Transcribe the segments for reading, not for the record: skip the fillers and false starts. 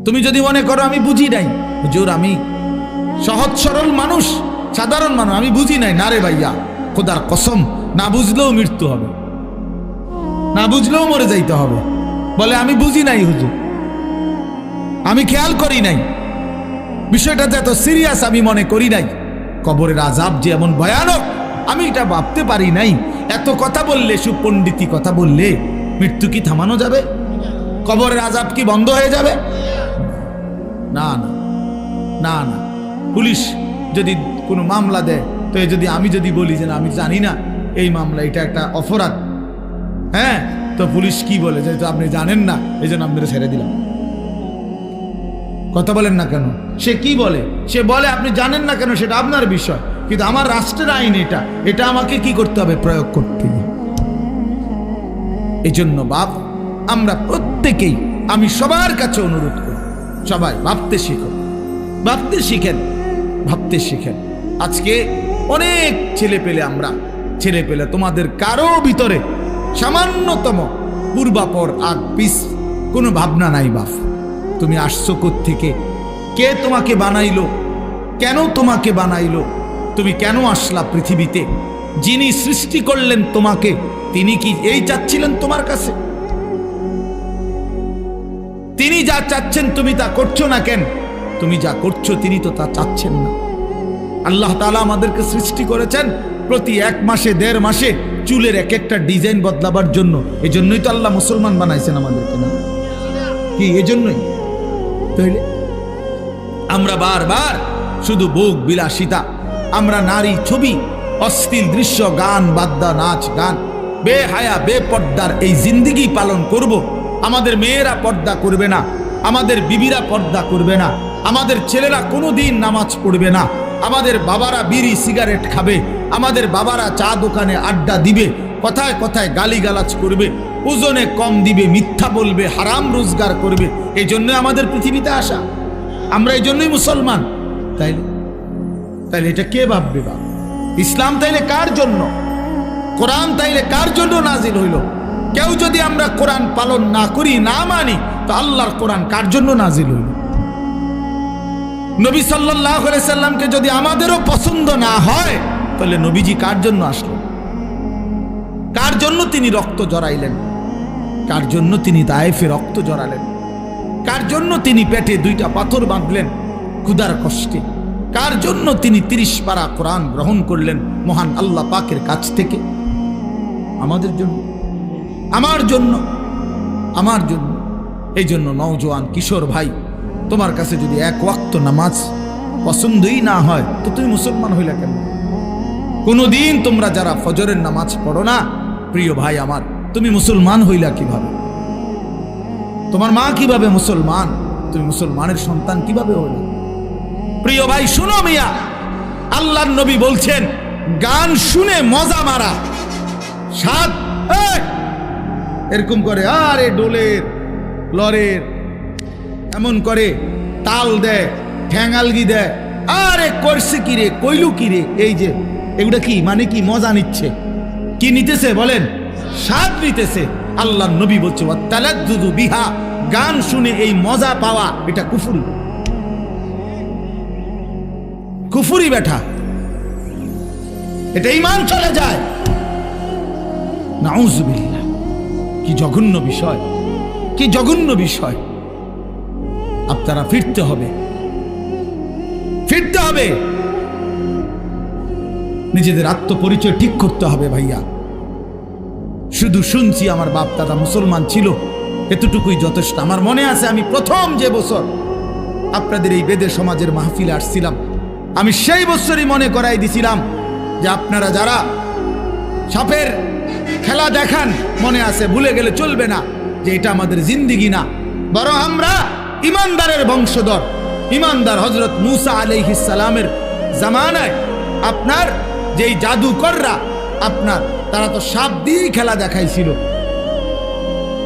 তুমি যদি মনে করো আমি বুঝি নাই, হুজুর আমি সহজ সরল মানুষ, সাধারণ মানুষ, আমি বুঝি নাই, না রে ভাইয়া, খোদার কসম, না বুঝলেও মৃত্যু হবে, না বুঝলেও মরে যাইতে হবে। বলে আমি বুঝি নাই হুজুর, আমি খেয়াল করি নাই, বিষয়টা যে এত সিরিয়াস আমি মনে করি নাই, কবরের আযাব যে এমন ভয়ানক আমি এটা ভাবতে পারি নাই। এত কথা বললে, সুপণ্ডিতি কথা বললে মৃত্যু কি থামানো যাবে? কবরের আযাব কি বন্ধ হয়ে যাবে? না না না না। পুলিশ যদি কোনো মামলা দেয়, তো যদি আমি যদি বলি যে না আমি জানি না এই মামলা, এটা একটা অপরাধ, হ্যাঁ, তো পুলিশ কি বলে যে আপনি জানেন না এই জন্য আপনারা ছেড়ে দিলাম। কথা বলেন না কেন? সে কি বলে? সে বলে আপনি জানেন না কেন সেটা আপনার বিষয়, কিন্তু আমার রাষ্ট্রের আইন এটা আমাকে কি করতে হবে? প্রয়োগ করতে হবে। এই জন্য বাপ, আমরা প্রত্যেকেই, আমি সবার কাছে অনুরোধ করি, সবাই ভাবতে শিখো, ভাবতে শিখেন, ভাবতে শিখেন। আজকে অনেক ছেলে পেলে তোমাদের কারো ভিতরে সামান্যতম পূর্বাপর আগ পিছ কোনো ভাবনা নাই। বাপ, তুমি আসছো কোত্থেকে? কে তোমাকে বানাইলো? কেন তোমাকে বানাইলো? তুমি কেন আসলা পৃথিবীতে? যিনি সৃষ্টি করলেন তোমাকে, তিনি কি এই চাচ্ছিলেন তোমার কাছে? তিনি যা চাচ্ছেন তুমি তা করছো না কেন? তুমি যা করছো তিনি তো তা চাচ্ছেন না। আল্লাহ তাআলা আমাদেরকে সৃষ্টি করেছেন প্রতি 1 মাসে 1.5 মাসে চুলের এক একটা ডিজাইন বদলাবার জন্য। এই জন্যই তো আল্লাহ মুসলমান বানাইছেন আমাদেরকে, না কি? এই জন্যই তাইলে আমরা বারবার শুধু ভোগ বিলাসিতা, আমরা নারী ছবি, অশ্লীল দৃশ্য, গান বাদ্যা, নাচ গান, বেহায়া বেপর্দার এই জিন্দেগি পালন করব। আমাদের মেয়েরা পর্দা করবে না, আমাদের বিবিরা পর্দা করবে না, আমাদের ছেলেরা কোনোদিন নামাজ পড়বে না, আমাদের বাবারা বিড়ি সিগারেট খাবে, আমাদের বাবারা চা দোকানে আড্ডা দিবে, কথায় কথায় গালিগালাজ করবে, ওজনে কম দিবে, মিথ্যা বলবে, হারাম রোজগার করবে। এই জন্য আমাদের পৃথিবীতে আসা, আমরা এই জন্যই মুসলমান। তাইলে এটা কে ভাববে? বা ইসলাম তাইলে কার জন্য? কোরআন তাইলে কার জন্য নাজিল হইল? কেউ যদি আমরা কোরআন পালন না করি, না মানি, তো আল্লাহর কোরআন কার জন্য নাজিল হইল? নবী সাল্লাল্লাহু আলাইহি সাল্লামকে যদি আমাদেরও পছন্দ না হয়, তাহলে নবীজি কার জন্য আসলেন? কার জন্য তিনি রক্ত জড়াইলেন? কার জন্য তিনি তায়েফে রক্ত জড়ালেন? কার জন্য তিনি পেটে 2টা পাথর বাঁধলেন ক্ষুধার কষ্টে? কার জন্য তিনি 30 পারা কোরআন গ্রহণ করলেন মহান আল্লাহ পাকের কাছ থেকে? আমাদের জন্য, আমার জন্য, আমার জন্য। এই জন্য নওজোয়ান কিশোর ভাই, তোমার কাছে যদি 1 ওয়াক্ত নামাজ পছন্দই না হয়, তো তুমি মুসলমান হইলা কেন? কোনদিন তোমরা যারা ফজরের নামাজ পড়ো না, প্রিয় ভাই আমার, তুমি মুসলমান হইলা কিভাবে? তোমার মা কিভাবে মুসলমান? তুমি মুসলমানের সন্তান কিভাবে হইলা? প্রিয় ভাই শুনো মিয়া, আল্লাহর নবী বলছেন গান শুনে মজা মারা, সাত এরকম করে, আরে ডোলের লরের এমন করে তাল দেয়, ঠ্যাঙালগি দেয়, আরে করছে কিরে, কইলু কিরে, এই যে এগুলা কি মানে? কি মজা নিচ্ছে? কি নিতেছে বলেন? স্বাদ নিতেছে। আল্লাহর নবী বলছে ওয়াতালাজ্জুযু বিহা, গান শুনে এই মজা পাওয়া এটা কুফরি, কুফরি বেটা, এটা ঈমান চলে যায়। নাউযুবিল্লাহ, কি জঘন্য বিষয়, কি জঘন্য বিষয়। আপনারা ফিরতে হবে, ফিরতে হবে, নিজেদের আত্মপরিচয় ঠিক করতে হবে ভাইয়া। শুধু শুনছি আমার বাপ দাদা মুসলমান ছিল, এতটুকুই যথেষ্ট। আমার মনে আছে আমি প্রথম যে বছর আপনাদের এই বেদে সমাজের মাহফিলে আসছিলাম, আমি সেই বছরই মনে করাই দিছিলাম যে আপনারা যারা সাপের খেলা দেখান, মনে আছে, ভুলে গেলে চলবে না যে এটা আমাদের জিন্দেগি না, বরং আমরা ইমানদারের বংশধর। ইমানদার হযরত মূসা আলাইহিস সালামের জামানায় আপনার যেই জাদুকররা, আপনার তারা তো সাপ দিয়েই খেলা দেখাইছিল,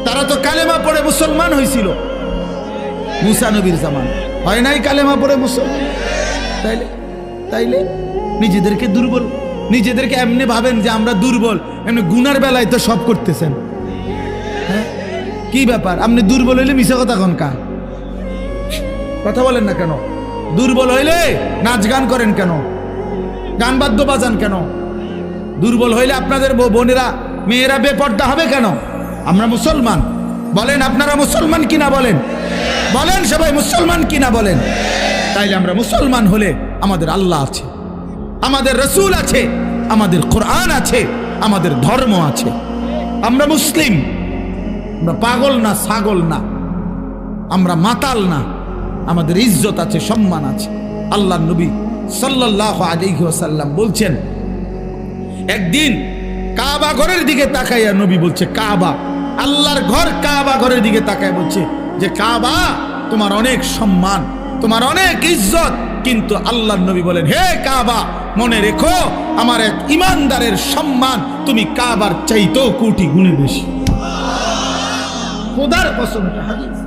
তারা তো কালেমা পড়ে মুসলমান হয়েছিল মূসা নবীর জামান, হয় নাই কালেমা পড়ে মুসলমান? তাইলে নিজেদেরকে দুর্বল, নিজেদেরকে এমনি ভাবেন যে আমরা দুর্বল, এমনি গুনার বেলায় তো সব করতেছেন। হ্যাঁ, কি ব্যাপার? আপনি দুর্বল হইলে মিশা কথা কোন কা? কথা বলেন না কেন? দুর্বল হইলে নাচ গান করেন কেন? গান বাদ্য বাজান কেন? দুর্বল হইলে আপনাদের বোনেরা মেয়েরা বেপর্দা হবে কেন? আমরা মুসলমান, বলেন আপনারা মুসলমান কিনা বলেন? বলেন সবাই মুসলমান কিনা বলেন? তাইলে আমরা মুসলমান হলে আমাদের আল্লাহ আছে, আমাদের রসুল আছে, আমাদের কোরআন আছে, আমাদের ধর্ম আছে। আমরা মুসলিম, আমরা পাগল না, ছাগল না, আমরা মাতাল না, আমাদের ইজ্জত আছে, সম্মান আছে। আল্লাহর নবী সাল্লাল্লাহু আলাইহি ওয়াসাল্লাম বলছেন, একদিন কাবা ঘরের দিকে তাকাইয়া নবী বলছে, কাবা, আল্লাহর ঘর কাবা ঘরের দিকে তাকায় বলছে যে কাবা তোমার অনেক সম্মান, তোমার অনেক ইজ্জত, কিন্তু আল্লাহর নবী বলেন, হে কাবা, মনে রেখো আমার এক ইমানদারের সম্মান তুমি কাবার চাইতেও কোটি গুণে বেশি। খোদার কসম, হাদিস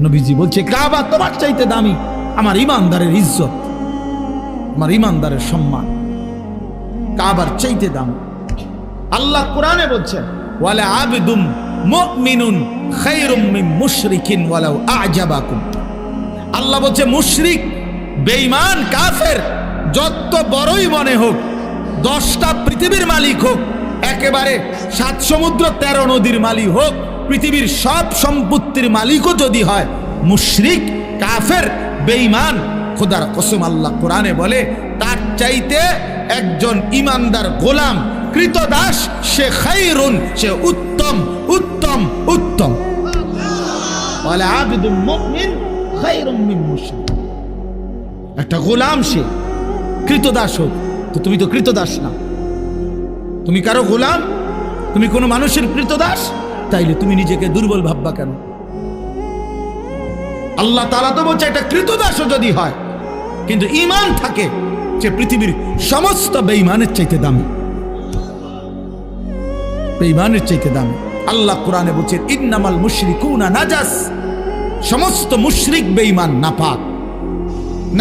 নবীজি বলছে কাবা তোমার চাইতে দামি, আমার ইমানদারের ইজ্জত, আমার ইমানদারের সম্মান কাবার চাইতে দামি। আল্লাহ কোরআনে বলছেন, ওয়ালা আবদুম মুমিনুন খায়রুম মিন মুশরিকিন ওয়ালাউ আ'জাবাকুম। আল্লাহ বলছে মুশরিক, বেঈমান, কাফের যত বড়ই মনে হোক, 10টা পৃথিবীর মালিক হোক, একেবারে 7 সমুদ্র 13 নদীর মালিক হোক, পৃথিবীর সব সম্পত্তির মালিকও যদি হয়, মুশরিক, কাফের, বেঈমান, খোদার কসম আল্লাহ কোরআনে বলে তার চাইতে একজন ইমানদার গোলাম, কৃতদাস, সে খায়রুন, সে উত্তম, উত্তম, উত্তম। ওয়ালা আবদুম মুমিন খায়রুম মিন মুশরিক। একটা গোলাম সে কৃতদাস হোক, তো তুমি তো কৃতদাস না, তুমি কারো গোলাম, তুমি কোনো মানুষের কৃতদাস, তাইলে তুমি নিজেকে দুর্বল ভাববা কেন? আল্লাহ তাআলা তো বলছে এটা কৃতদাসও যদি হয়, কিন্তু ঈমান থাকে, যে পৃথিবীর সমস্ত বেঈমানের চাইতে দামি, বেঈমানের চাইতে দামি। আল্লাহ কোরআনে বলছেন, ইন্নামাল মুশরিকুনা নাজাস, সমস্ত মুশরিক বেঈমান, নাপাক,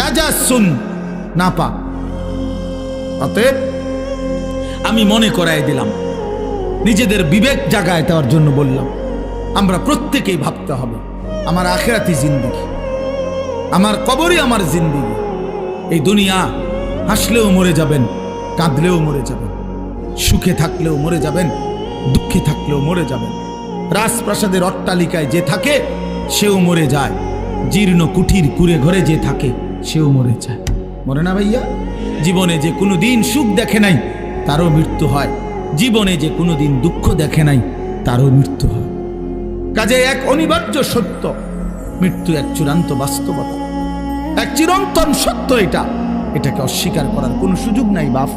নাজাসুন, নাপাক। অতএব আমি মনে করাই দিলাম, নিজেদের বিবেক জাগায় দেওয়ার জন্য বললাম, আমরা প্রত্যেকেই ভাবতে হবে আমার আখিরাতি জিন্দেগি, আমার কবরই আমার জিন্দেগি। এই দুনিয়া হাসলেও মরে যাবেন, কাঁদলেও মরে যাবেন, সুখে থাকলেও মরে যাবেন, দুঃখে থাকলেও মরে যাবেন। রাজপ্রাসাদের অট্টালিকায় যে থাকে সেও মরে যায়, জীর্ণ কুঠির কুঁড়ে ঘরে যে থাকে সেও মরে যায়, মরে না ভাইয়া? জীবনে যে কোনোদিন সুখ দেখে নাই তারও মৃত্যু হয়, জীবনে যে কোনোদিন দুঃখ দেখে নাই তারও মৃত্যু হয়। কাজে এক অনিবার্য সত্য, মৃত্যু এক চূড়ান্ত বাস্তবতা, এক চিরন্তন সত্য। এটাকে অস্বীকার করার কোনো সুযোগ নাই বাপ।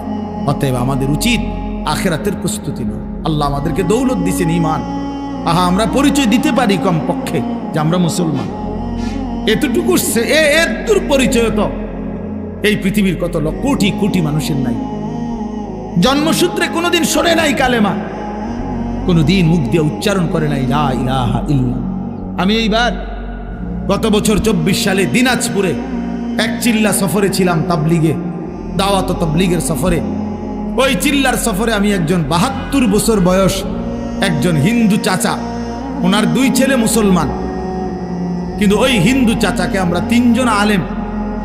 অতএব আমাদের উচিত আখিরাতের প্রস্তুতি নাও। আল্লাহ আমাদেরকে দৌলত দিয়েছেন ঈমান। আহা, আমরা পরিচয় দিতে পারি কম পক্ষে যে আমরা মুসলমান, এতটুকু, এর পরিচয় তো এই পৃথিবীর কত কোটি কোটি মানুষের নাই। জন্মসূত্রে কোনোদিন শোনে নাই কালেমা, কোনোদিন মুখ দিয়ে উচ্চারণ করে নাই লা ইলাহা ইল্লাল্লাহ। আমি এইবার গত বছর 24 সালে দিনাজপুরে এক চিল্লা সফরে ছিলাম, তাবলিগে, দাওয়াত ও তাবলিগের সফরে। ওই চিল্লার সফরে আমি একজন 72 বছর বয়স একজন হিন্দু চাচা, ওনার 2 ছেলে মুসলমান, কিন্তু ওই হিন্দু চাচাকে আমরা 3 জন আলেম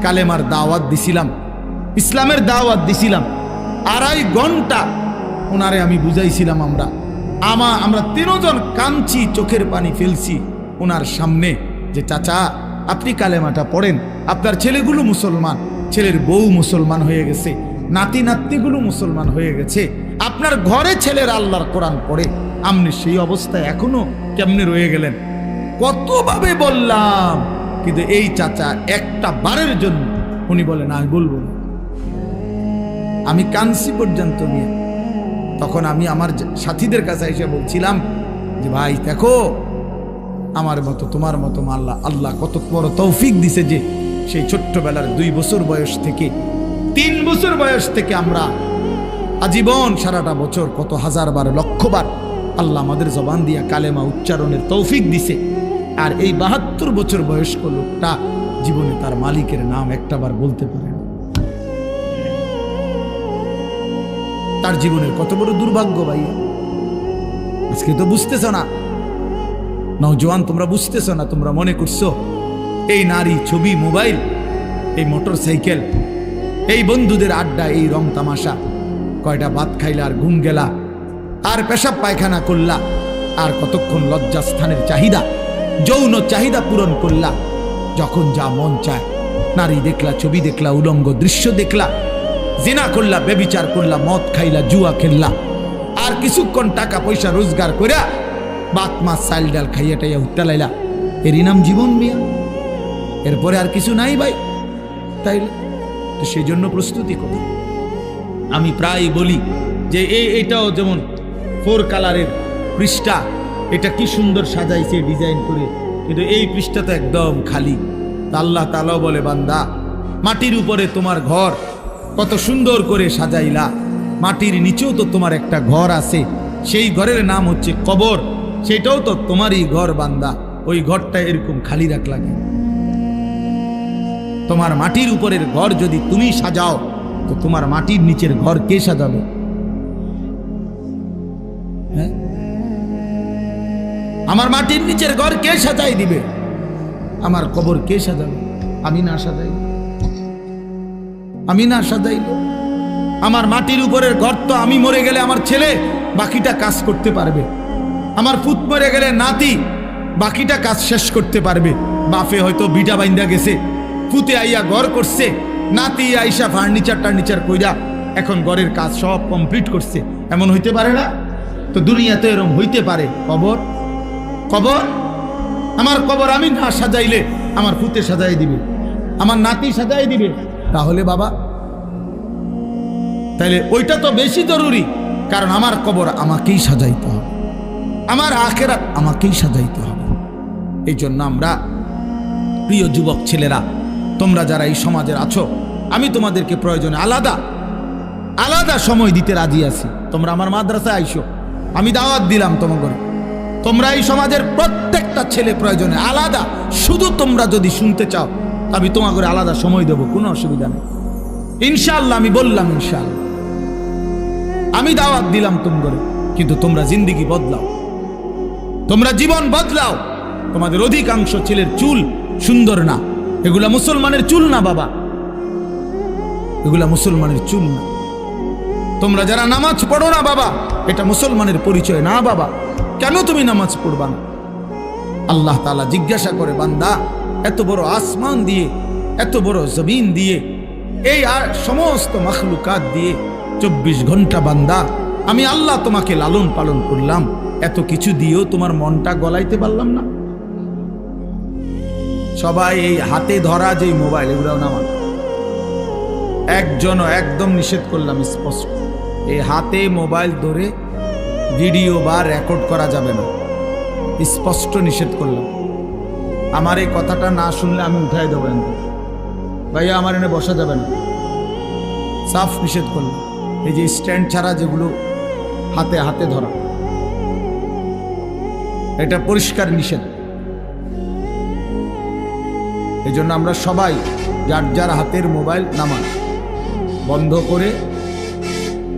কালেমার দাওয়াত দিছিলাম, ইসলামের দাওয়াত দিছিলাম। 2.5 ঘন্টা ওনারে আমি বুঝাইছিলাম। আমরা 3 জন কাঁদছি, চোখের পানি ফেলছি ওনার সামনে, যে চাচা আপনি কালেমাটা পড়েন, আপনার ছেলেগুলো মুসলমান, ছেলের বউ মুসলমান হয়ে গেছে, নাতি নাতনিগুলো মুসলমান হয়ে গেছে, আপনার ঘরে ছেলের আল্লাহর কোরআন পড়ে, আপনি সেই অবস্থায় এখনো কেমনে রয়ে গেলেন? কতভাবে বললাম, কিন্তু এই চাচা একটা বারের জন্য উনি বলে না, আমি বলবো না। আমি কাঁদছি পর্যন্ত নিয়ে। তখন আমি আমার সাথীদের কাছে এসে বলছিলাম যে ভাই দেখো, আমার মতো তোমার মতো আল্লাহ কত বড় তৌফিক দিছে, যে সেই ছোট্টবেলার 2 বছর বয়স থেকে 3 বছর বয়স থেকে আমরা আজীবন সারাটা বছর কত হাজারবার লক্ষবার আল্লাহ আমাদের জবান দিয়া কালেমা উচ্চারণের তৌফিক দিছে। আর এই 72 বছর বয়স্ক লোকটা জীবনে তার মালিকের নাম একটাবার বলতে পারে না। তার জীবনের কত বড় দুর্ভাগ্য ভাইয়া। আজকে তো বুঝতেছ না, নওজোয়ান তোমরা বুঝতেছ না, তোমরা মনে করছো এই নারী, ছবি, মোবাইল, এই মোটর সাইকেল, এই বন্ধুদের আড্ডা, এই রং তামাশা, কয়টা ভাত খাইলা আর ঘুম গেলা, আর পেশাব পায়খানা করলা, আর কতক্ষণ লজ্জাস্থানের চাহিদা, যৌন চাহিদা পূরণ করলা। যখন যা মন চায় নারী দেখলা, ছবি দেখলা, উলঙ্গ দৃশ্য দেখলা, জিনা করলা, বেবিচার করলা, মদ খাইলা, জুয়া খেললা, আর কিছুক্ষণ টাকা পয়সা রোজগার কইরা ভাত মাছ চাল ডাল খাইয়া টাইয়া উঠতে লাইলা। এরই নাম জীবন মিয়া? এরপরে আর কিছু নাই ভাই। তাই তো সেই জন্য প্রস্তুতি করি। আমি প্রায় বলি যে এইটাও যেমন 4 কালারের পৃষ্ঠা, এটা কি সুন্দর সাজাইছে ডিজাইন করে, কিন্তু এই পৃষ্ঠা তো একদম খালি। আল্লাহ তাআলাও বলে, বান্দা মাটির উপরে তোমার ঘর কত সুন্দর করে সাজাইলা, মাটির নিচেও তো তোমার একটা ঘর আছে, সেই ঘরের নাম হচ্ছে কবর, সেটাও তো তোমারই ঘর বান্দা, ওই ঘরটা এরকম খালি রাখলা কেন? তোমার মাটির উপরের ঘর যদি তুমি সাজাও, তো তোমার মাটির নিচের ঘর কে সাজাবে? হ্যাঁ, আমার মাটির নিচের ঘর কে সাজাই দিবে? আমার কবর কে সাজাবে? আমি না সাজাই, আমি না সাজাইলে আমার মাটির উপরের ঘর তো আমি মরে গেলে আমার ছেলে বাকিটা কাজ করতে পারবে, আমার পুত মরে গেলে নাতি বাকিটা কাজ শেষ করতে পারবে। বাপে হয়তো বিটা বাইন্দা গেছে, পুতে আইয়া ঘর করছে, নাতি আইসা ফার্নিচার কইরা এখন ঘরের কাজ সব কমপ্লিট করছে। এমন হইতে পারে না? তো দুনিয়াতে এরকম হইতে পারে। কবর, কবর, আমার কবর আমি না সাজাইলে আমার পুতে সাজাই দিবে, আমার নাতি সাজাই দিবে। তাহলে বাবা, তাইলে ওইটা তো বেশি জরুরি, কারণ আমার কবর আমাকেই সাজাইতে হবে, আমার আখিরাত আমাকেই সাজাইতে হবে। এই জন্য আমরা, প্রিয় যুবক ছেলেরা, তোমরা যারা এই সমাজের আছো, আমি তোমাদেরকে প্রয়োজনে আলাদা আলাদা সময় দিতে রাজি আছি। তোমরা আমার মাদ্রাসায় আইসো, আমি দাওয়াত দিলাম তোমাদের। তোমরা এই সমাজের প্রত্যেকটা ছেলে প্রয়োজনে আলাদা, শুধু তোমরা যদি শুনতে চাও আমি তোমাকে আলাদা সময় দেবো, কোনো অসুবিধা নেই ইনশাআল্লাহ। আমি বললাম ইনশাআল্লাহ, আমি দাওয়াত দিলাম তোমাদের, কিন্তু তোমরা জিন্দেগি বদলাও, তোমরা জীবন বদলাও। তোমাদের অধিকাংশ ছেলের চুল সুন্দর না, এগুলা মুসলমানের চুল না বাবা, এগুলা মুসলমানের চুল না। তোমরা যারা নামাজ পড়ো না বাবা, এটা মুসলমানের পরিচয় না বাবা। কেন তুমি নামাজ পড়বা না? আল্লাহ তাআলা জিজ্ঞাসা করে, বান্দা এত বড় আসমান দিয়ে, এত বড় জমিন দিয়ে, এই আর সমস্ত মাখলুকাত দিয়ে 24 ঘন্টা বান্দা আমি আল্লাহ তোমাকে লালন পালন করলাম, এত কিছু দিয়েও তোমার মনটা গলাইতে পারলাম না? সবাই এই হাতে ধরা যে মোবাইল, এগুলাও নামান, একজনও একদম নিষেধ করলাম স্পষ্ট, এই হাতে মোবাইল ধরে ভিডিও বা রেকর্ড করা যাবে না, স্পষ্ট নিষেধ করলাম। আমার এই কথাটা না শুনলে আমি উঠাই দেবো, ভাইয়া আমার এনে বসা যাবে না, সাফ নিষেধ করলাম। এই যে স্ট্যান্ড ছাড়া যেগুলো হাতে হাতে ধরা, এটা পরিষ্কার নিষেধ। এই জন্য আমরা সবাই যার যার হাতের মোবাইল নামান, বন্ধ করে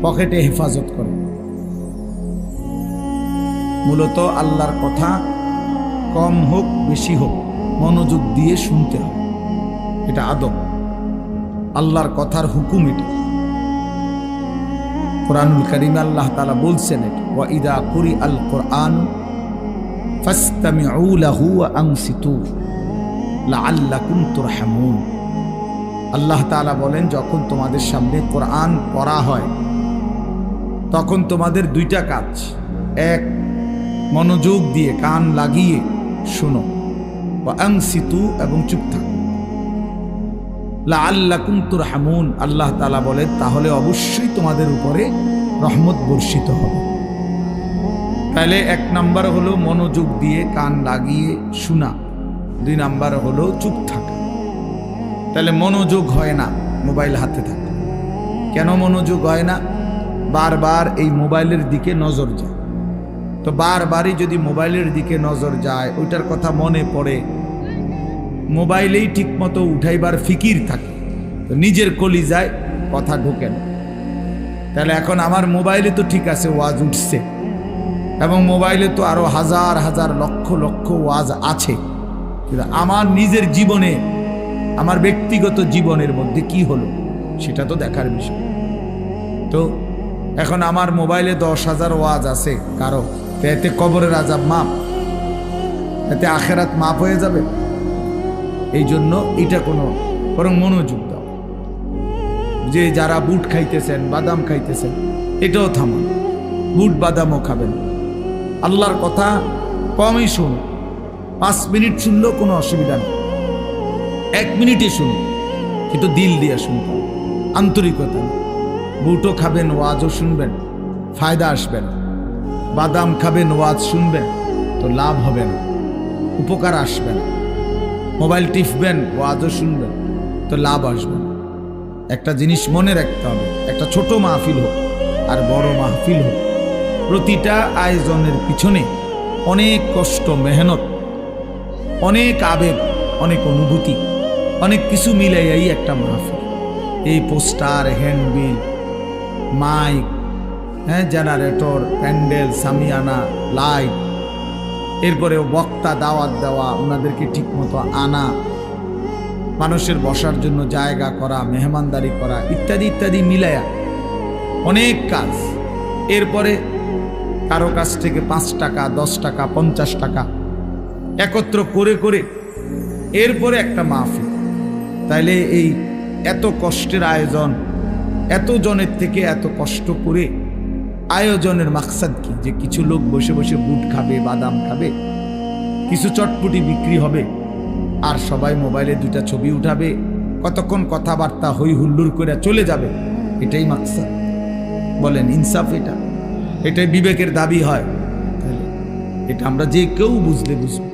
পকেটে হেফাজত করে। মূলত আল্লাহর কথা কম হোক বেশি হোক মনোযোগ দিয়ে শুনতে হবে, এটা আদব, আল্লাহর কথার হুকুম এটা। কোরআনুল কারীমে আল্লাহ তাআলা বলছেন, ওয়া ইযা কুরিআল কুরআন ফাসতামিউ লাহু ওয়া আনসিতু লাআল্লাকুম তুরহামুন। আল্লাহ তাআলা বলেন, যখন তোমাদের সামনে কোরআন পড়া হয় তখন তোমাদের দুইটা কাজ, এক মনোযোগ দিয়ে কান লাগিয়ে শোনো, ওয়া আনসিতু এবং চুপ থাকো, লাআল্লাকুম তুরহামুন। আল্লাহ তাআলা বলেন, তাহলে অবশ্যই তোমাদের উপরে রহমত বর্ষিত হবে। তাহলে 1 নাম্বার হলো মনোযোগ দিয়ে কান লাগিয়ে শোনা, 2 নাম্বার হলো চুপ থাকা। তাহলে মনোযোগ হয় না মোবাইল হাতে থাকে। কেন মনোযোগ হয় না? বারবার এই মোবাইলের দিকে নজর যায়। তো বারবারই যদি মোবাইলের দিকে নজর যায়, ওইটার কথা মনে পড়ে, মোবাইলেই ঠিক মতো উঠাইবার ফিকির থাকে, তো নিজের কলিজায় কথা ঢোকে না। তাহলে এখন আমার মোবাইলে তো ঠিক আছে ওয়াজ উঠছে, এবং মোবাইলে তো আরো হাজার হাজার লক্ষ লক্ষ ওয়াজ আছে, কিন্তু আমার নিজের জীবনে, আমার ব্যক্তিগত জীবনের মধ্যে কি হলো সেটা তো দেখার বিষয়। তো এখন আমার মোবাইলে 10,000 ওয়াজ আছে কারো, এতে কবরের আযাব মাপ, এতে আখেরাত মাপ হয়ে যাবে? এই জন্য এটা কোনো, বরং মনোযোগ দাও। যে যারা বুট খাইতেছেন, বাদাম খাইতেছেন, এটাও থামান, বুট বাদামও খাবেন। আল্লাহর কথা কমই শুন, 5 মিনিট শুনলেও কোনো অসুবিধা নেই, 1 মিনিটে শুনুন, কিন্তু দিল দিয়ে শুনতে, আন্তরিকতা। বুটও খাবেন, ওয়াজও শুনবেন, ফায়দা আসবে না। বাদাম খাবেন, ওয়াজ শুনবেন, তো লাভ হবে না, উপকার আসবে না। মোবাইল টিপবেন, ওয়াজও শুনবেন, তো লাভ আসবে না। একটা জিনিস মনে রাখতে হবে, একটা ছোট মাহফিল হোক আর বড় মাহফিল হোক, প্রতিটা আয়োজনের পিছনে অনেক কষ্ট, মেহনত, অনেক আবেগ, অনেক অনুভূতি, অনেক কিছু মিলাইয়াই একটা মাহফিল। এই poster, handbill, mic, generator, pandal, সামিয়ানা, লাইট, এরপরে বক্তা, দাওয়াত দেওয়া, ওনাদেরকে ঠিকমতো আনা, মানুষের বসার জন্য জায়গা করা, মেহমানদারি করা, ইত্যাদি ইত্যাদি মিলায়া অনেক কাজ। এরপরে কারো কাছ থেকে 5 টাকা, 10 টাকা, 50 টাকা একত্র করে করে এরপরে একটা মাহফিল। তাইলে এই এত কষ্টের আয়োজন, এত জনের থেকে এত কষ্ট করে আয়োজনের মাকসাদ কি? যে কিছু লোক বসে বসে বুট খাবে, বাদাম খাবে, কিছু চটপটি বিক্রি হবে, আর সবাই মোবাইলে 2টা ছবি উঠাবে, কতক্ষণ কথাবার্তা হই হুল্লুর করে চলে যাবে। এটাই মাকসাদ? বলেন ইনসাফ? এটাই বিবেকের দাবি হয়? তাহলে এটা আমরা যে কেউ বুঝলে বুঝবো।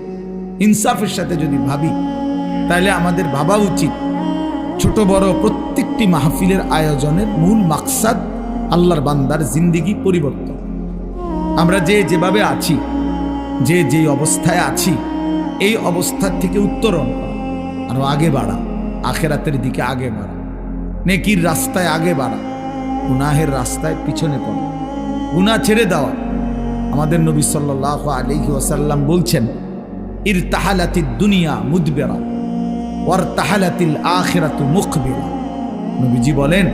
ইনসাফের সাথে যদি ভাবি, তাহলে আমাদের ভাবা উচিত ছোট বড় প্রত্যেকটি মাহফিলের আয়োজনের মূল মাকসাদ আল্লাহর বান্দার জিন্দেগি পরিবর্তন। আমরা যে যেভাবে আছি, যে যে অবস্থায় আছি, এই অবস্থার থেকে উত্তরণ করা, আরো আগে বাড়া, আখেরাতের দিকে আগে বাড়া, নেকির রাস্তায় আগে বাড়া, গুনাহের রাস্তায় পিছনে পড়া, গুনাহ ছেড়ে দেওয়া। আমাদের নবী সাল্লাল্লাহু আলাইহি ওয়াসাল্লাম বলছেন, ইরতাহালাতিদ দুনিয়া মুদবিরা ওয়ারতাহালাতিল আখিরাতু মুকবিলা। নবীজি বলেন,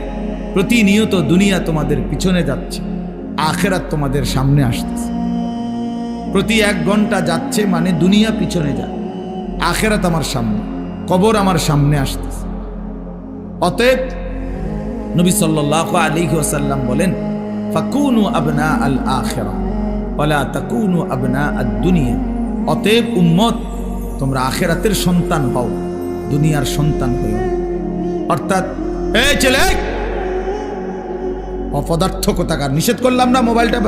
প্রতিনিয়ত দুনিয়া তোমাদের পিছনে যাচ্ছে, আখিরাত তোমাদের সামনে আসতেছে। প্রতি 1 ঘন্টা যাচ্ছে মানে দুনিয়া পিছনে যায়, আখিরাত আমার সামনে, কবর আমার সামনে আসতেছে। অতএব নবী সাল্লাল্লাহু আলাইহি ওয়াসাল্লাম বলেন, ফাকুনু আবনা আল আখিরা ওয়ালা তাকুনু আবনা আদ দুনিয়া। অতএব উম্মত, তোমরা আখিরাতের সন্তান হও, দুনিয়ার সন্তান হও। অর্থাৎ এই ছেলে, অপদার্থ কোথাকার, নিষেধ করলাম না মোবাইলটা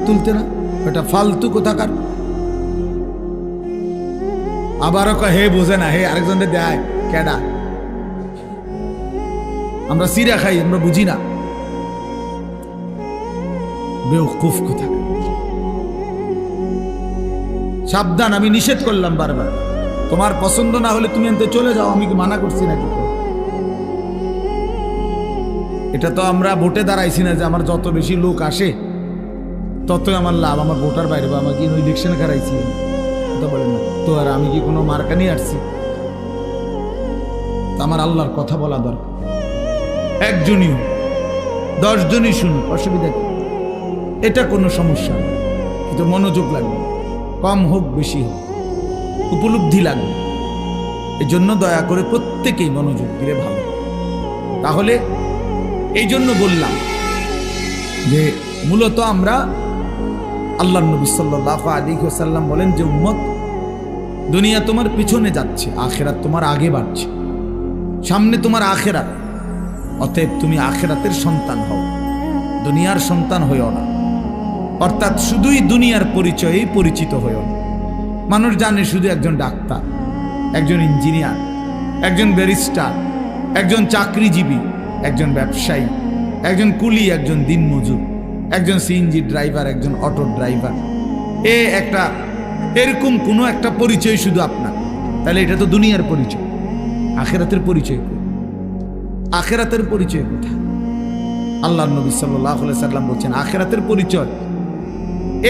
তুলতে না, এটা ফালতু কোথাকার। আবারও হে বোঝে না, হে আরেকজনের দেয় কেডা? আমরা সিরা খাই, আমরা বুঝি না, বেওকুফ কোথাকার। সাবধান, আমি নিষেধ করলাম বারবার। তোমার পছন্দ না হলে তুমি এনতে চলে যাও, আমি কি মানা করছি নাকি? এটা তো আমরা ভোটে দাঁড়াইছি না যে আমার যত বেশি লোক আসে ততই আমার লাভ, আমার ভোটার বাইরে বা আমাকে ইলেকশনে খারাইছি, কথা বলেন না তো। আর আমি কি কোনো মার্কা নিয়ে আসছি? আমার আল্লাহর কথা বলা দরকার। 1 জনই, 10 জনই শুনুন, অসুবিধা কি? এটা কোনো সমস্যা না, কিন্তু মনোযোগ লাগবে, কম হোক বেশি হোক, উপলব্ধি লাগবে। এই জন্য দয়া করে প্রত্যেকেই মনোযোগ দিলে ভালো। তাহলে এই জন্য বললাম যে মূলত আমরা, আল্লাহর নবী সাল্লাল্লাহু আলাইহি ওয়াসাল্লাম বলেন যে উম্মত, দুনিয়া তোমার পিছনে যাচ্ছে, আখিরাত তোমার আগে বাড়ছে, সামনে তোমার আখিরাত। অতএব তুমি আখিরাতের সন্তান হও, দুনিয়ার সন্তান হইও না। অর্থাৎ শুধুই দুনিয়ার পরিচয়েই পরিচিত হইও না। মানুষ জানে শুধু একজন ডাক্তার, একজন ইঞ্জিনিয়ার, একজন ব্যারিস্টার, একজন চাকরিজীবী, একজন ব্যবসায়ী, একজন কুলি, একজন দিনমজুর, একজন সিএনজি ড্রাইভার, একজন অটো ড্রাইভার। একটা এরকম কোনো একটা পরিচয় শুধু আপনার, তাহলে এটা তো দুনিয়ার পরিচয়। আখিরাতের পরিচয়, আখিরাতের পরিচয় কোথায়? আল্লাহর নবী সাল্লাল্লাহু আলাইহি সাল্লাম বলছেন, আখিরাতের পরিচয়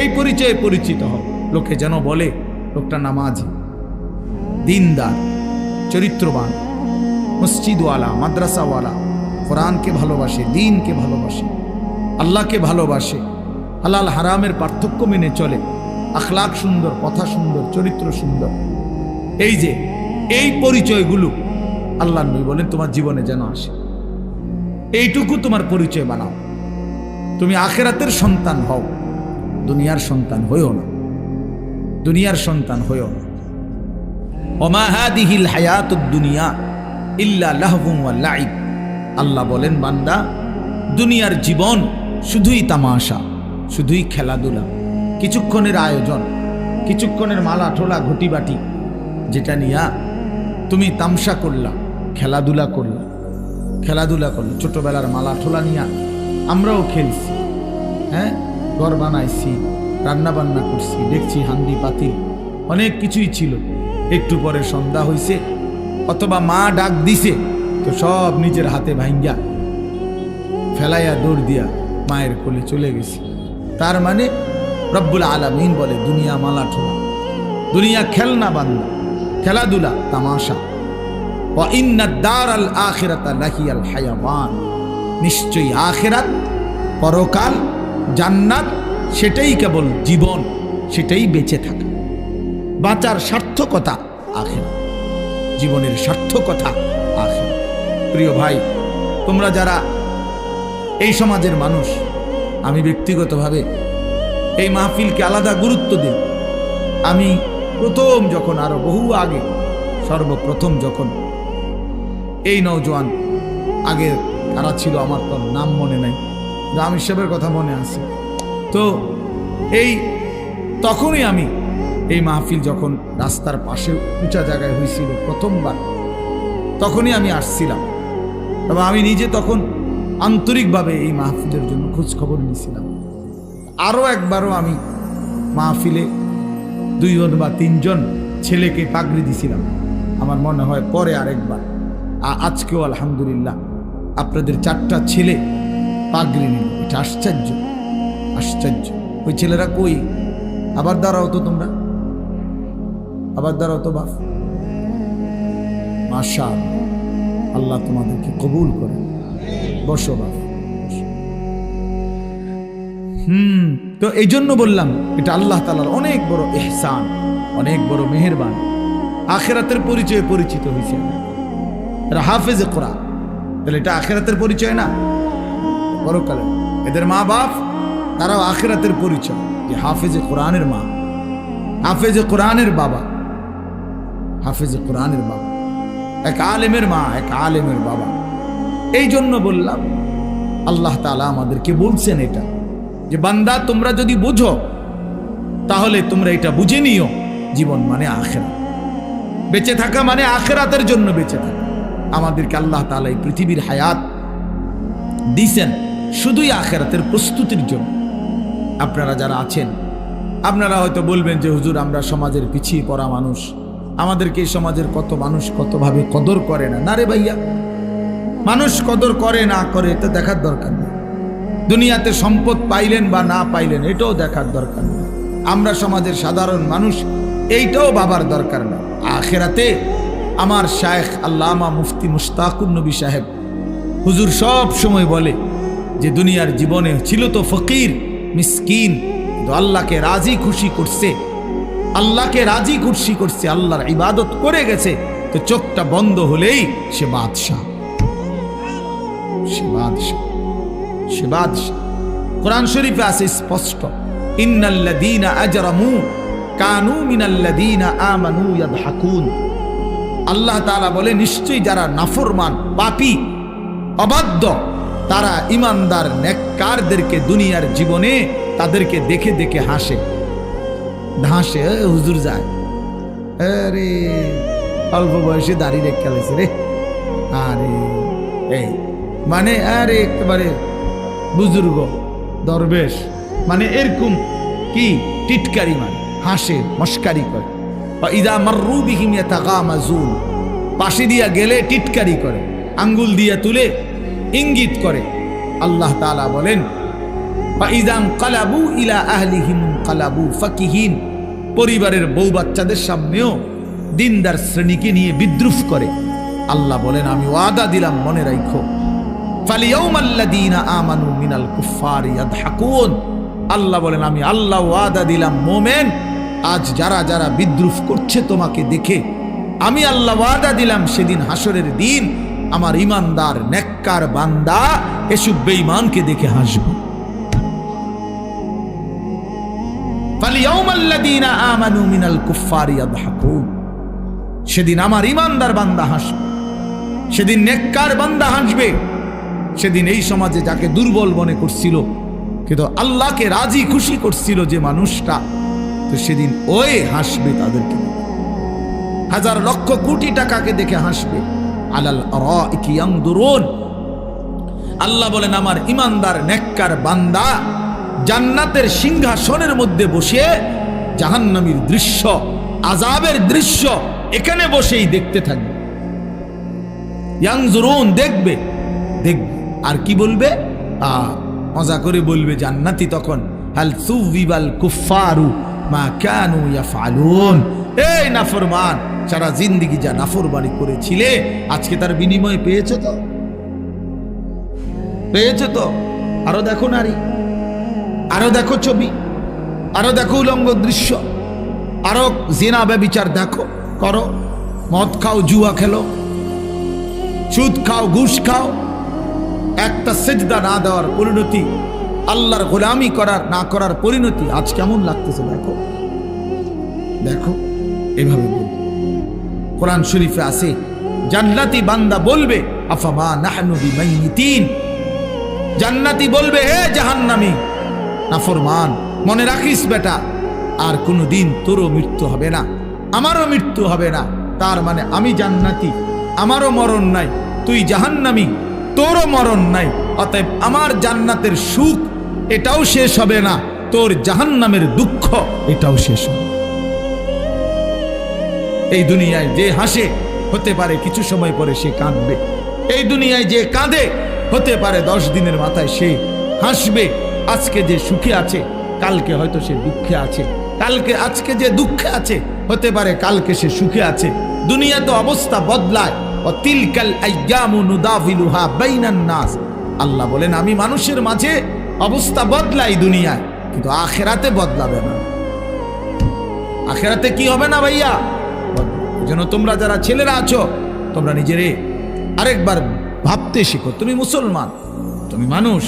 এই পরিচয়ে পরিচিত হও, লোকে যেন বলে লোকটা নামাজি, দিনদার, চরিত্রবান, মসজিদওয়ালা, মাদ্রাসাওয়ালা, কোরআনকে ভালোবাসে, দ্বীনকে ভালোবাসে, আল্লাহকে ভালোবাসে, হালাল হারামের পার্থক্য মেনে চলে, আখলাক সুন্দর, কথা সুন্দর, চরিত্র সুন্দর। এই যে এই পরিচয়গুলো আল্লাহর নবী বলেন তোমার জীবনে যেন আসে। এইটুকু তোমার পরিচয় বানাও। তুমি আখিরাতের সন্তান হও, দুনিয়ার সন্তান হইও না, দুনিয়ার সন্তান হইও না। ওমা হাদিহিল হায়াতুদ দুনিয়া ইল্লা লাহবুন ওয়া লাইব। আল্লাহ বলেন বান্দা, দুনিয়ার জীবন শুধুই তামাশা, শুধুই খেলাধুলা, কিছুক্ষণের আয়োজন, কিছুক্ষণের মালা ঠোলা ঘটিবাটি, যেটা নিয়া তুমি তামসা করলা, খেলাধুলা করলা, খেলাধুলা করলা। ছোটবেলার মালা ঠোলা নিয়া আমরাও খেলছি, হ্যাঁ, ঘর বানাইছি, রান্না বান্না করছি, দেখছি হান্ডি পাতিল, অনেক কিছুই ছিল। একটু পরে সন্ধ্যা হইছে অথবা মা ডাক দিছে, তো সব নিজের হাতে ভাঙ্গা ফেলাইয়া দৌড় দিয়া মায়ের কোলে চলে গেছি। তার মানে রব্বুল আলামিন বলে দুনিয়া মালা ঠোলা, দুনিয়া খেলনা বান্দা, খেলাধুলা, তামাশা। ওয়া ইন্নাদ দারাল আখিরাতা লাহিয়াল হায়াওয়ান। নিশ্চয়ই আখিরাত, পরকাল, জান্নাত, সেটাই কেবল জীবন, সেটাই বেঁচে থাকা। বাঁচার সার্থকতা আখিরাত, জীবনের সার্থকতা আখিরাত। প্রিয় ভাই, তোমরা যারা এই সমাজের মানুষ, আমি ব্যক্তিগতভাবে এই মাহফিলকে আলাদা গুরুত্ব দিই। আমি প্রথম যখন, আরো বহু আগে, সর্বপ্রথম যখন এই নওজোয়ান, আগে কারা ছিল আমার তো নাম মনে নাই, আমির সাহেবের কথা মনে আছে, তো এই তখনই আমি এই মাহফিল যখন রাস্তার পাশে উঁচা জায়গায় হয়েছিল প্রথমবার, তখনই আমি আসছিলাম। তবে আমি নিজে তখন আন্তরিকভাবে এই মাহফিলের জন্য খোঁজ খবর নিয়েছিলাম। আরও একবারও আমি মাহফিলে 2 জন বা 3 জন ছেলেকে পাগড়ি দিছিলাম, আমার মনে হয় পরে আরেকবার। আজকেও আলহামদুলিল্লাহ আপনাদের 4টা ছেলে পাগড়ি নিল। এটা আশ্চর্য, আশ্চর্য। ওই ছেলেরা কই? আবার দাঁড়াও তো তোমরা, আবার দাঁড়াও তো বাপ। মাশাআল্লাহ, আল্লাহ তোমাদেরকে কবুল করে। বসো বাপ। তো এই জন্য বললাম, এটা আল্লাহ তাআলার অনেক বড় ইহসান, অনেক বড় মেহেরবান। আখিরাতের পরিচয়ে পরিচিত হয়েছে এরা হাফেজে কোরআন, তাহলে এটা আখিরাতের পরিচয় না? পরকালে এদের মা বাপ তারাও আখিরাতের পরিচয়, যে হাফেজে কোরআনের মা, হাফেজে কোরআনের বাবা, হাফেজে কোরআনের বাবা, এক আলেমের মা, এক আলেমের বাবা। এই জন্য বললাম, আল্লাহ তাআলা আমাদেরকে বলছেন এটা, যে বান্দা তোমরা যদি বুঝো তাহলে তোমরা এটা বুঝে নিও, জীবন মানে আখিরাত, বেঁচে থাকা মানে আখিরাতের জন্য বেঁচে থাকা। আমাদেরকে আল্লাহ তাআলা এই পৃথিবীর হায়াত দিয়েছেন শুধুই আখিরাতের প্রস্তুতির জন্য। আপনারা যারা আছেন, আপনারা হয়তো বলবেন যে হুজুর আমরা সমাজের পিছিয়ে পড়া মানুষ, আমাদেরকে এই সমাজের কত মানুষ কতভাবে কদর করে না। না রে ভাইয়া, মানুষ কদর করে না করে এটা দেখার দরকার নেই। দুনিয়াতে সম্পদ পাইলেন বা না পাইলেন এটাও দেখার দরকার নেই। আমরা সমাজের সাধারণ মানুষ, এইটাও ভাবার দরকার নেই। আখিরাতে আমার শায়েখ আল্লামা মুফতি মুশতাকুর নবী সাহেব হুজুর সব সময় বলে যে দুনিয়ার জীবনে ছিল তো ফকির মিসকিন, তো আল্লাহকে রাজি খুশি করছে, আল্লাহকে রাজি খুশি করছে, আল্লাহর ইবাদত করে গেছে, তো চোখটা বন্ধ হলেই সে বাদশাহ, সে বাদশাহ, সে বাদশাহ। কোরআন শরীফে আছে স্পষ্ট, ইন্নাল্লাযীনা আজরামু কানু মিনাল্লাযীনা আমানু ইয়াদহাকুন। আল্লাহ তাআলা বলে নিশ্চয়ই যারা নাফরমান, পাপী, অবাধ্য, তারা ইমানদার নেককারদেরকে দুনিয়ার জীবনে তাদেরকে দেখে দেখে হাসে, হাসে। হুজুর যায়, আরে অল্প বয়সে দাড়ি রেখে গেছে রে, আরে এই মানে আরে একেবারে বুজুর্গ দরবেশ, মানে এরকম কি টিটকারি, মানে হাসে, মস্কারি করে। ইদা মাররু বিহিম ইয়াতাগামাজুন, পাশে দিয়া গেলে টিটকারি করে, আঙ্গুল দিয়া তুলে ইঙ্গিত করে। আল্লাহ তাআলা বলেন ফাইযান কালাবু ইলা আহলিহিম কালাবু ফাকিহিন, পরিবারের বউ বাচ্চাদের সামনেও দিনদার শ্রেণীকে নিয়ে বিদ্রুপ করে, আল্লাহ বলেন আমি ওয়াদা দিলাম, মনে রাখো, ফালিয়াউমাল্লাযীনা আমানু মিনাল কুফফারি ইয়াদহাকুন। আল্লাহ বলেন আমি আল্লাহ ওয়াদা দিলাম, মোমেন আজ যারা যারা বিদ্রুপ করছে তোমাকে দেখে, আমি আল্লাহ ওয়াদা দিলাম সেদিন হাসরের দিন আমার ইমানদার নেককার বান্দা এসব বেঈমানকে দেখে হাসবে। ফালিয়াউমাল্লাযীনা আমানু মিনাল কুফফারি ইয়াদহাকুন। সেদিন আমার ইমানদার বান্দা হাসবে, সেদিন নেককার বান্দা হাসবে। সেদিন এই সমাজে যাকে দুর্বল মনে করছিল কিন্তু আল্লাহকে রাজি খুশি করছিল যে মানুষটা, তো সেদিন ওই হাসবে তাদেরকে, হাজার লক্ষ কোটি টাকাকে দেখে হাসবে। আলাল আরাইকি ইয়ানদুরুন। আল্লাহ বলেন আমার ইমানদার নেককার বান্দা জান্নাতের সিংহাসনের মধ্যে বসে জাহান্নামীর দৃশ্য, আযাবের দৃশ্য এখানে বসেই দেখতে থাকবে। ইয়ানজুরুন, দেখবে দেখবে। আর কি বলবে? মজা করে বলবে জান্নাতি তখন, হাল সুবিবাল কুফফারু মা কানু ইয়াফআলুন। এই নাফরমান, সারা জিন্দেগি যা নাফরমানি করেছিলে আজকে তার বিনিময় পেয়েছো তো? পেয়েছো তো? আরো দেখো নারী, আরো দেখো ছবি, আরো দেখো উলঙ্গ দৃশ্য, আরো জিনা ব্যভিচার দেখো, করো, মদ খাও, জুয়া খেলো, সুদ খাও, ঘুষ খাও। একটা সেজদা না দেওয়ার পরিণতি, আল্লাহর গোলামি করার না করার পরিণতি আজ কেমন লাগতেছে দেখো, দেখো। এভাবে বলবে। কোরআন শরীফে আছে জান্নাতি বান্দা বলবে আফামা নাহনু বিমাইতিন। জান্নাতি বলবে হে জাহান্নামী নাফরমান, মনে রাখিস বেটা, আর কোনোদিন তোরও মৃত্যু হবে না, আমারও মৃত্যু হবে না। তার মানে আমি জান্নাতি, আমারও মরণ নাই, তুই জাহান্নামী, তোরও মরণ নাই। অতএব আমার জান্নাতের সুখ এটাও শেষ হবে না, তোর জাহান্নামের দুঃখ এটাও শেষ হবে। এই দুনিয়ায় যে হাসে হতে পারে কিছু সময় পরে সে কাঁদবে। এই দুনিয়ায় যে কাঁদে হতে পারে 10 দিনের মাথায় সে হাসবে। আজকে যে সুখে আছে কালকে হয়তো সে দুঃখে আছে, কালকে আজকে যে দুঃখে আছে হতে পারে কালকে সে সুখে আছে। দুনিয়া তো অবস্থা বদলায়। তিলকাল আইয়ামু নুদাভিলুহা বাইনান নাস। আল্লাহ বলেন আমি মানুষের মাঝে অবস্থা বদলাই দুনিয়ায়, কিন্তু আখিরাতে বদলাবে না। আখিরাতে কি হবে না ভাইয়া? যেন তোমরা যারা ছেলেরা আছো তোমরা নিজেরে আরেকবার ভাবতে শিখো, তুমি মুসলমান, তুমি মানুষ,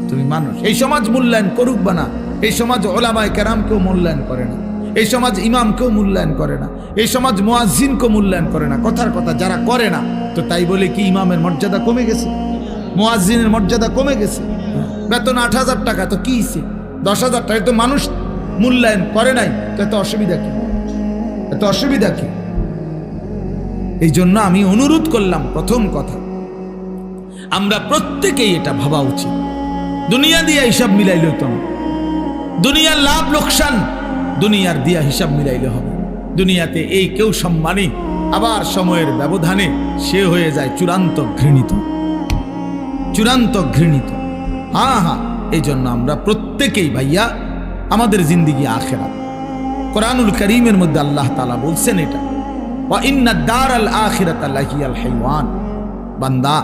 তুমি মানুষ। এই সমাজ মূল্যায়ন করুক বা না, এই সমাজ ওলামায়ে কেরামকেও মূল্যায়ন করে না, এই সমাজ ইমামকেও মূল্যায়ন করে না, এই সমাজ মুয়াজ্জিনকেও মূল্যায়ন করে না। কথার কথা যারা করে না, তো তাই বলে কি ইমামের মর্যাদা কমে গেছে? মুয়াজ্জিনের মর্যাদা কমে গেছে? বেতন 8,000 টাকা, তো কি 10,000 টাকা তো মানুষ মূল্যায়ন করে নাই, তো এত অসুবিধা কি? এত অসুবিধা কি? এই জন্য আমি অনুরোধ করলাম, প্রথম কথা আমরা প্রত্যেকেই এটা ভাবা উচিত। দুনিয়া দিয়া হিসাব মিলাইলে হতো না, দুনিয়ার লাভ লোকসান দুনিয়ার দিয়া হিসাব মিলাইলে হবে। দুনিয়াতে এই কেউ সম্মানী, আবার সময়ের ব্যবধানে সে হয়ে যায় চূড়ান্ত ঘৃণিত, চূড়ান্ত ঘৃণিত। হ্যাঁ হ্যাঁ, এই জন্য আমরা প্রত্যেকেই ভাইয়া আমাদের জিন্দিগি আখিরাত। কোরআনুল কারীমের মধ্যে আল্লাহ তাআলা বলছেন এটা, ওয়া ইন্নাদ দারাল আখিরাতা লাহিয়াল হাইওয়ান। বান্দা,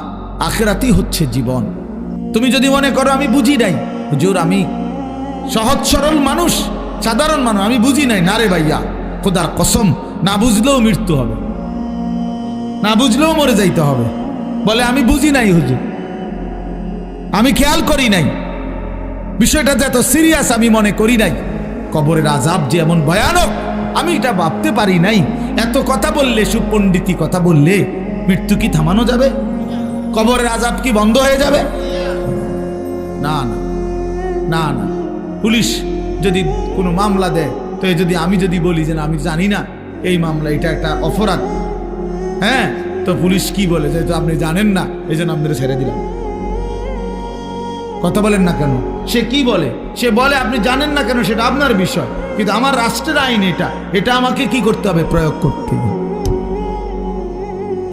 আখিরাতই হচ্ছে জীবন। তুমি যদি মনে করো আমি বুঝি নাই, হুজুর আমি সহজ সরল মানুষ, সাধারণ মানুষ, আমি বুঝি নাই, না রে ভাইয়া, খোদার কসম, না বুঝলেও মৃত্যু হবে, না বুঝলেও মরে যাইতে হবে। বলে আমি বুঝি নাই হুজুর, আমি খেয়াল করি নাই, বিষয়টা যে এত সিরিয়াস আমি মনে করি নাই, কবরের আযাব যে এমন ভয়ানক আমি এটা ভাবতে পারি নাই। এত কথা বললে, সুপণ্ডিতি কথা বললে মৃত্যু কি থামানো যাবে? কবরের আযাব কি বন্ধ হয়ে যাবে? না না না না। পুলিশ যদি কোনো মামলা দেয়, তো যদি আমি যদি বলি যে না আমি জানি না এই মামলা, এটা একটা অপরাধ, হ্যাঁ, তো পুলিশ কি বলে যে আপনি জানেন না এই জন্য আপনাদের ছেড়ে দিলাম। কথা বলেন না কেন? সে কি বলে? সে বলে আপনি জানেন না কেন সেটা আপনার বিষয়, কিন্তু আমার রাষ্ট্রের আইন এটা, এটা আমাকে কি করতে হবে? প্রয়োগ করতে হবে।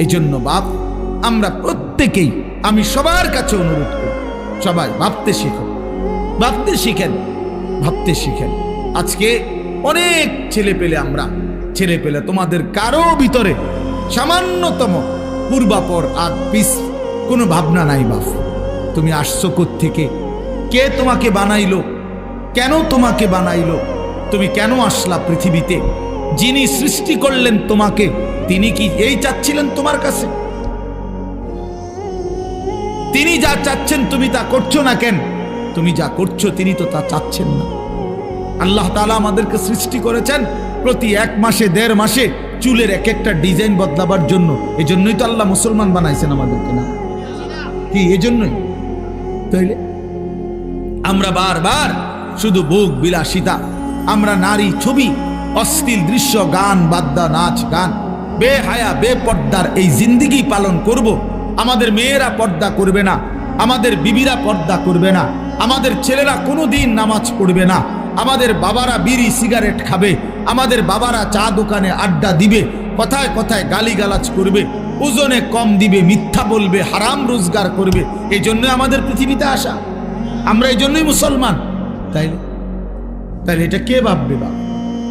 এই জন্য বাপ, আমরা প্রত্যেকেই, আমি সবার কাছে অনুরোধ করি, সবাই ভাবতে শিখো, ভাবতে শিখেন, ভাবতে শিখেন। আজকে অনেক ছেলে পেলে আমরা ছেলে পেলে তোমাদের কারো ভিতরে সামান্যতম পূর্বাপর আগ পিস কোনো ভাবনা নাই বাপ। তুমি আসছো কোত্থেকে, কে তোমাকে বানাইলো, কেন তোমাকে বানাইলো, তুমি কেন আসলা পৃথিবীতে, যিনি সৃষ্টি করলেন তোমাকে তিনি কি এই চাচ্ছিলেন তোমার কাছে? তিনি যা চাচ্ছেন তুমি তা করছো না কেন? তুমি যা করছো তিনি তো তা চাচ্ছেন না। আল্লাহ তাআলা আমাদেরকে সৃষ্টি করেছেন প্রতি 1 মাসে 1.5 মাসে চুলের এক একটা ডিজাইন বদলাবার জন্য। এজন্যই তো আল্লাহ মুসলমান বানাইছেন আমাদেরকে, না কি? এজন্যই তাইলে আমরা বারবার শুধু ভোগ বিলাসিতা, আমরা নারী ছবি, অশ্লীল দৃশ্য, গান বাদ্যা, নাচ গান, বেহায়া বেপর্দার এই জিন্দেগি পালন করব। আমাদের মেয়েরা পর্দা করবে না, আমাদের বিবিরা পর্দা করবে না, আমাদের ছেলেরা কোনোদিন নামাজ পড়বে না, আমাদের বাবারা বিড়ি সিগারেট খাবে, আমাদের বাবারা চা দোকানে আড্ডা দিবে, কথায় কথায় গালিগালাজ করবে, ওজনে কম দিবে, মিথ্যা বলবে, হারাম রোজগার করবে। এই জন্য আমাদের পৃথিবীতে আসা, আমরা এই জন্যই মুসলমান। তাইলে তাইলে এটা কে ভাববে বা?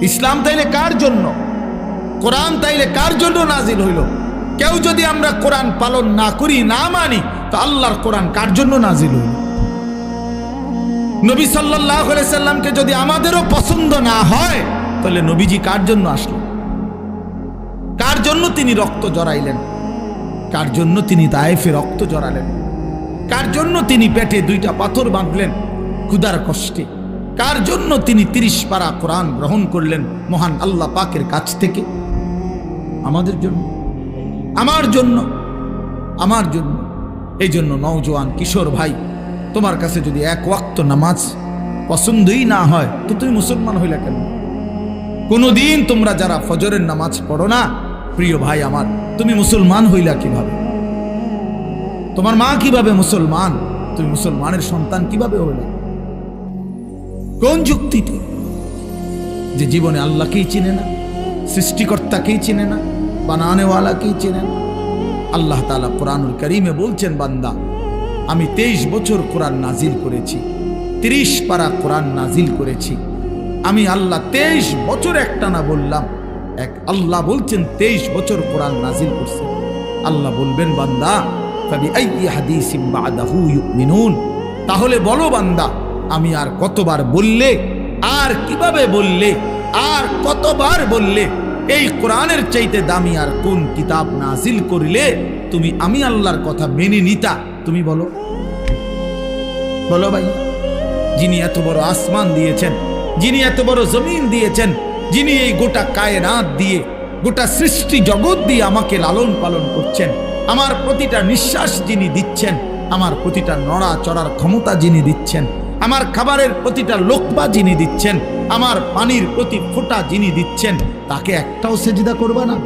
ইসলাম তাইলে কার জন্য? কোরআন তাইলে কার জন্য নাজিল হইল? কেউ যদি আমরা কোরআন পালন না করি, না মানি, তো আল্লাহর কোরআন কার জন্য নাজিল হইল? নবী সাল্লাল্লাহু আলাইহি সাল্লামকে যদি আমাদেরও পছন্দ না হয়, তাহলে নবীজি কার জন্য আসলো? কার জন্য তিনি রক্ত জড়াইলেন? কার জন্য তিনি তায়েফে রক্ত জড়ালেন? কার জন্য তিনি পেটে 2টা পাথর বাঁধলেন ক্ষুধার কষ্টে? কার জন্য তিনি 30 পারা কোরআন গ্রহণ করলেন মহান আল্লাহ পাকের কাছ থেকে? আমাদের জন্য, আমার জন্য, আমার জন্য। এই জন্য নওজোয়ান কিশোর ভাই, তোমার কাছে যদি 1 ওয়াক্ত নামাজ পছন্দই না হয়, তো তুমি মুসলমান হইলা কেন? কোনদিন তোমরা যারা ফজরের নামাজ পড়ো না, প্রিয় ভাই আমার, তুমি মুসলমান হইলা কিভাবে? তোমার মা কিভাবে মুসলমান? তুমি মুসলমানের সন্তান কিভাবে হইলা? কোন যুক্তিতে? যে জীবনে আল্লাহকেই চিনে না, সৃষ্টিকর্তাকেই চিনে না, বানানেওয়ালাকেই চিনে না। আল্লাহ তাআলা কোরআনুল কারীমে বলছেন, বান্দা আমি 23 বছর কোরআন নাজিল করেছি, 30 পারা কোরআন নাজিল করেছি। আমি আল্লাহ 23 বছর একটানা বললাম, এক আল্লাহ বলছেন 23 বছর কোরআন নাজিল করছে। আল্লাহ বলবেন, বান্দা ফাবিআইয়ি হাদিসিন বা'দাহু ইউমিনুন, তাহলে বলো বান্দা, আমি আর কতবার বললে, আর কিভাবে বললে, আর কতবার বললে এই কোরআনের চাইতে দামি আর কোন কিতাব নাজিল করিলে তুমি আমি আল্লাহর কথা মেনে নিতা? তুমি বলো, বলো ভাই। যিনি এত বড় আসমান দিয়েছেন, যিনি এত বড় জমিন দিয়েছেন, যিনি এই গোটা কায়নাত দিয়ে, গোটা সৃষ্টি জগৎ দিয়ে আমাকে লালন পালন করছেন, আমার প্রতিটা নিঃশ্বাস যিনি দিচ্ছেন, আমার প্রতিটা নড়া চড়ার ক্ষমতা যিনি দিচ্ছেন, আমার খাবারের প্রতিটা লোকমা যিনি দিচ্ছেন, আমার পানির প্রতি ফোঁটা যিনি দিচ্ছেন, তাকে একটাও সেজদা করবা না?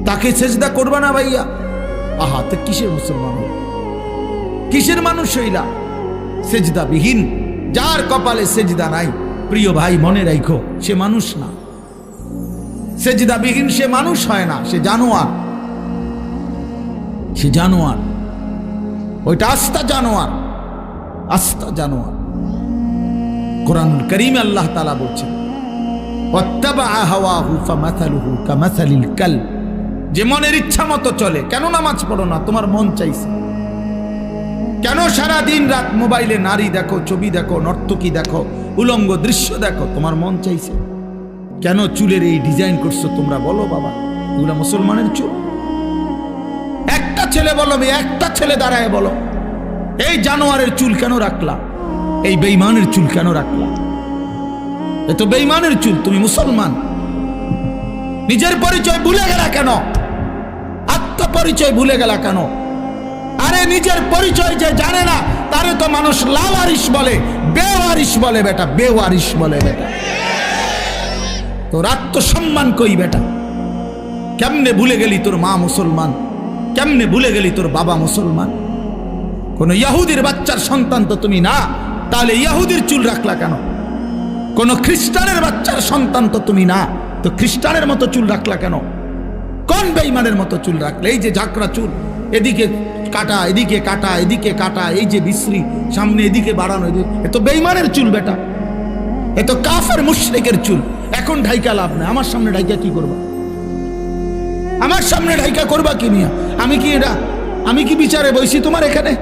তাকে সেজদা করবা না ভাইয়া? আহা, তো কিসের মুসলমান হইলা, কিসের মানুষ হইলা? সেজদা বিহীন, যার কপালে সেজদা নাই, প্রিয় ভাই মনে রাখো, সে মানুষ না। সেজদা বিহীন সে মানুষ হয় না, সে জানোয়ার। সে জানোয়ার, ওইটা আস্তা জানোয়ার, আস্তা জানোয়ার। কোরআনুল কারীমে আল্লাহ তাআলা বলছেন, ওয়াত্তাবা হাওয়াহু ফামাসালুহু কামাসালিল কালব, যে মনের ইচ্ছা মতো চলে। কেন নামাজ পড়ো না? তোমার মন চাইছে। কেন সারা দিন রাত মোবাইলে নারী দেখো, ছবি দেখো, নর্তকী দেখো, উলঙ্গ দৃশ্য দেখো? তোমার মন চাইছে। কেন চুলের এই ডিজাইন করছো তোমরা? বলো বাবা, এগুলা মুসলমানের চুল? একটা ছেলে বলো, একটা ছেলে দাঁড়ায় বলো, এই জানোয়ারের চুল কেন রাখলা? এই বেঈমানের চুল কেন রাখলা? এ তো বেঈমানের চুল। তুমি মুসলমান, নিজের পরিচয় ভুলে গেলা কেন? আত্মপরিচয় ভুলে গেলা কেন? আরে নিজের পরিচয় যে জানে না, তারে তো মানুষ লাওয়ারিশ বলে, বেওয়ারিশ বলে বেটা, বেওয়ারিশ বলে বেটা। তোর আত্মসম্মান কই বেটা? কেমনে ভুলে গেলি তোর মা মুসলমান? কেমনে ভুলে গেলি তোর বাবা মুসলমান? কোন ইহুদির বাচ্চার সন্তান তো তুমি না, তাহলে ইহুদির চুল রাখলা কেন? কোন খ্রিস্টানের বাচ্চার সন্তান তো তুমি না, তো খ্রিস্টানের মতো চুল রাখলা কেন? কোন বেঈমানের মতো চুল রাখলে? এই যে ঝাঁকড়া চুল, এদিকে কাটা, এদিকে কাটা, এদিকে কাটা, এই যে বিশ্রী, সামনে এদিকে বাড়ানো, এ তো বেঈমানের চুল বেটা। এ তো কাফের মুশরিকের চুল। এখন ঢাইকা লাভ নাই, আমার সামনে ঢাইকা কি করবা? আমার সামনে ঢাইকা করবা কি নিয়া? আমি কি বিচারে বসছি তোমার এখানে?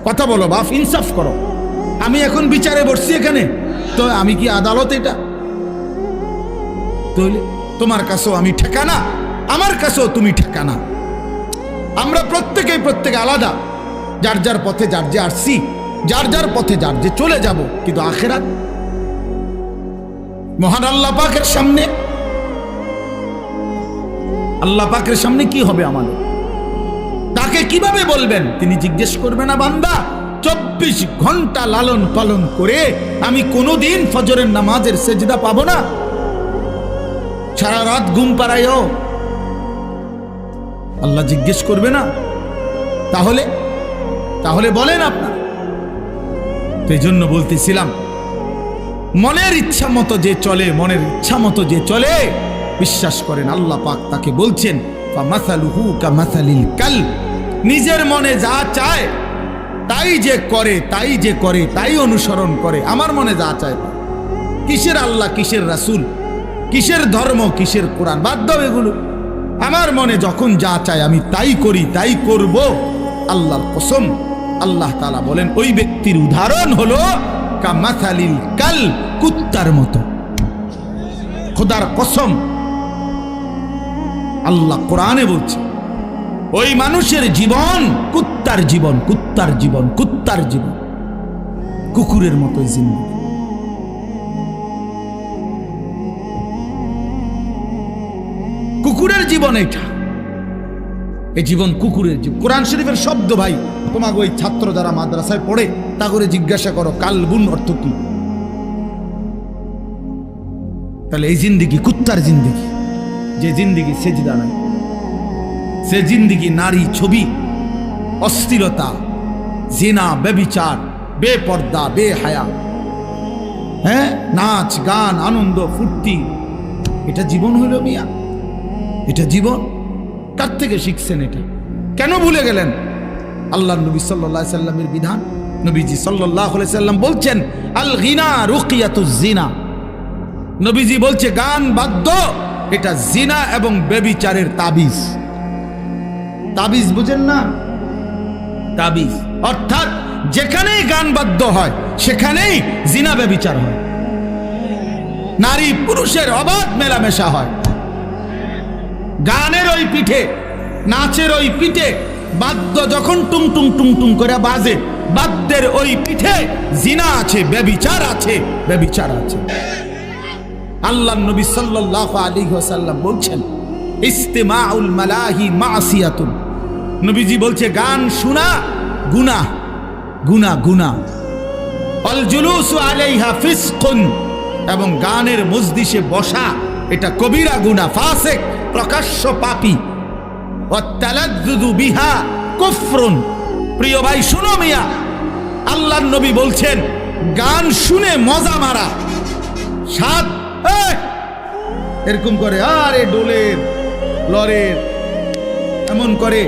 কথা বলো বাপ, ইনসাফ করো। আমি এখন বিচারে বসছি এখানে, তো আমি কি আদালত? এটা তাহলে তোমার কাছেও আমি ঠেকানা, আমার কাছেও তুমি ঠেকানা। আমরা প্রত্যেকে আলাদা, যার যার পথে যার যে আসছি, যার যার পথে যার যে চলে যাব। কিন্তু আখেরাত মহান আল্লাহ পাকের সামনে, আল্লাহ পাকের সামনে কি হবে আমাদের? তাকে কিভাবে বলবেন? তিনি জিজ্ঞেস করবে না, বান্দা 24 ঘন্টা লালন পালন করে আমি কোনোদিন ফজরের নামাজের সেজদা পাবো না? সারা রাত ঘুম পাড়াইও, আল্লাহ জিজ্ঞেস করবে না? তাহলে বলেন আপনার। এই জন্য বলতেছিলাম, মনের ইচ্ছা মতো যে চলে, মনের ইচ্ছা মতো যে চলে, বিশ্বাস করেন আল্লাহ পাক তাকে বলছেন ফামাসালুহু কামাসালিল কালব, নিজের মনে যা চায় তাই যে করে তাই অনুসরণ করে। আমার মনে যা চায়, কিসের আল্লাহ, কিসের রাসূল, কিসের ধর্ম, কিসের কোরআন, বাদ দাও এগুলো। আমার মনে যখন যা চায় আমি তাই করি, তাই করব। আল্লাহর কসম, আল্লাহ তাআলা বলেন ওই ব্যক্তির উদাহরণ হলো কামাসালিল কালব, কুত্তার মতো। খোদার কসম, আল্লাহ কোরআনে বলছে ওই মানুষের জীবন কুত্তার জীবন, কুকুরের মতো জিন্দগি। কুকুরের জীবন এটা, এই জীবন কুকুরের জীবন। কোরআন শরীফের শব্দ ভাই, তোমাকে ওই ছাত্র যারা মাদ্রাসায় পড়ে তা করে জিজ্ঞাসা করো কালবুন অর্থ কি। তাহলে এই জিন্দিগি কুত্তার জিন্দিগি, যে জিন্দিগি সেজদা নাই, সে জিন্দিগি নারী ছবি, অস্থিরতা, জিনা, ব্যভিচার, বেপর্দা, বেহায়া, হ্যাঁ, নাচ গান, আনন্দ ফুর্তি, এটা জীবন হইল মিয়া? এটা জীবন? কার থেকে শিখছেন এটা? কেন ভুলে গেলেন আল্লাহ নবী সাল্লাল্লাহু আলাইহি সাল্লামের বিধান? নবীজি সাল্লাল্লাহু আলাইহি সাল্লাম বলছেন আল গিনা রুকিয়াতুজ জিনা। নবীজি বলছে গান বাদ্য এটা জিনা এবং ব্যভিচারের তাবিজ। তাবিজ বুঝেন না? তাবিজ অর্থাৎ যেখানেই গান বাদ্য হয় সেখানেই জিনা ব্যভিচার হয়, নারী পুরুষের অবাধ মেলামেশা হয়। গানের ওই পিঠে, নাচের ওই পিঠে বাদ্য যখন টুং টুং টুং টুং করে বাজে, বাদ্যের ওই পিঠে জিনা আছে, ব্যভিচার আছে, ব্যভিচার আছে। আল্লাহ নবী সাল্লাল্লাহু আলাইহি ওয়াসাল্লাম বলছেন ইস্তিমাউল মালাহি মাসিয়াতুন। নবীজি বলছে গান শোনা গুনাহ, গুনাহ, গুনাহ। আল জুলুসু আলাইহা ফিসকুন, এবং গানের মজলিসে বসা এটা কবিরা গুনাহ, ফাসিক, প্রকাশ্য পাপী। ওয়াতালাজ্জুযু বিহা কুফরুন। প্রিয় ভাই শুনো মিয়া, আল্লাহর নবী বলছেন গান শুনে মজা মারা, সাত এরকম করে আরে ডোলের লরের এমন করে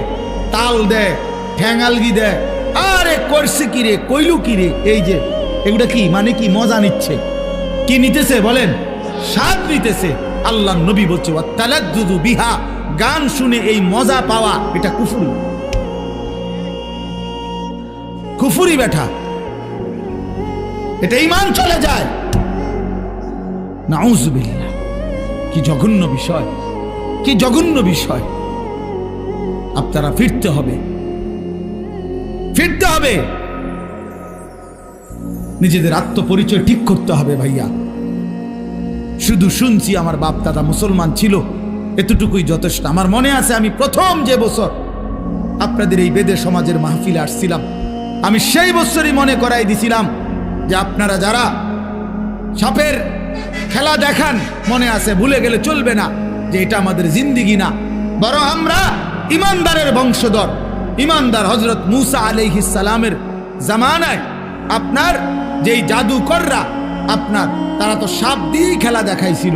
তাল দেয়, ঠ্যাঙালগি দেয়, আরে করছে কিরে, কইলু কিরে, এই যে এগুলা কি মানে কি মজা নিচ্ছে, কি নিতেছে বলেন? স্বাদ নিতেছে। আল্লাহ নবী বলছে ওয়াতালাজ্জুযু বিহা, গান শুনে এই মজা পাওয়া এটা কুফরি, কুফরি বেটা, এটা ঈমান চলে যায়। নাউযুবিল্লাহ, কি জঘন্য বিষয়, কি জঘন্য বিষয়। আপনারা ফিরতে হবে, ফিরতে হবে, নিজেদের আত্মপরিচয় ঠিক করতে হবে ভাইয়া। শুধু শুনছি আমার বাপ দাদা মুসলমান ছিল, এতটুকুই যথেষ্ট। আমার মনে আছে আমি প্রথম যে বছর আপনাদের এই বেদে সমাজের মাহফিলে আসছিলাম, আমি সেই বছরই মনে করাই দিছিলাম যে আপনারা যারা সাপের খেলা দেখান, মনে আছে, ভুলে গেলে চলবে না যে এটা আমাদের জিন্দিগি না, বরং আমরা ইমানদারের বংশধর। ইমানদার হযরত মূসা আলাইহিস সালামের জামানায় আপনার যেই জাদুকররা আপনার, তারা তো সাপ দিয়েই খেলা দেখাইছিল,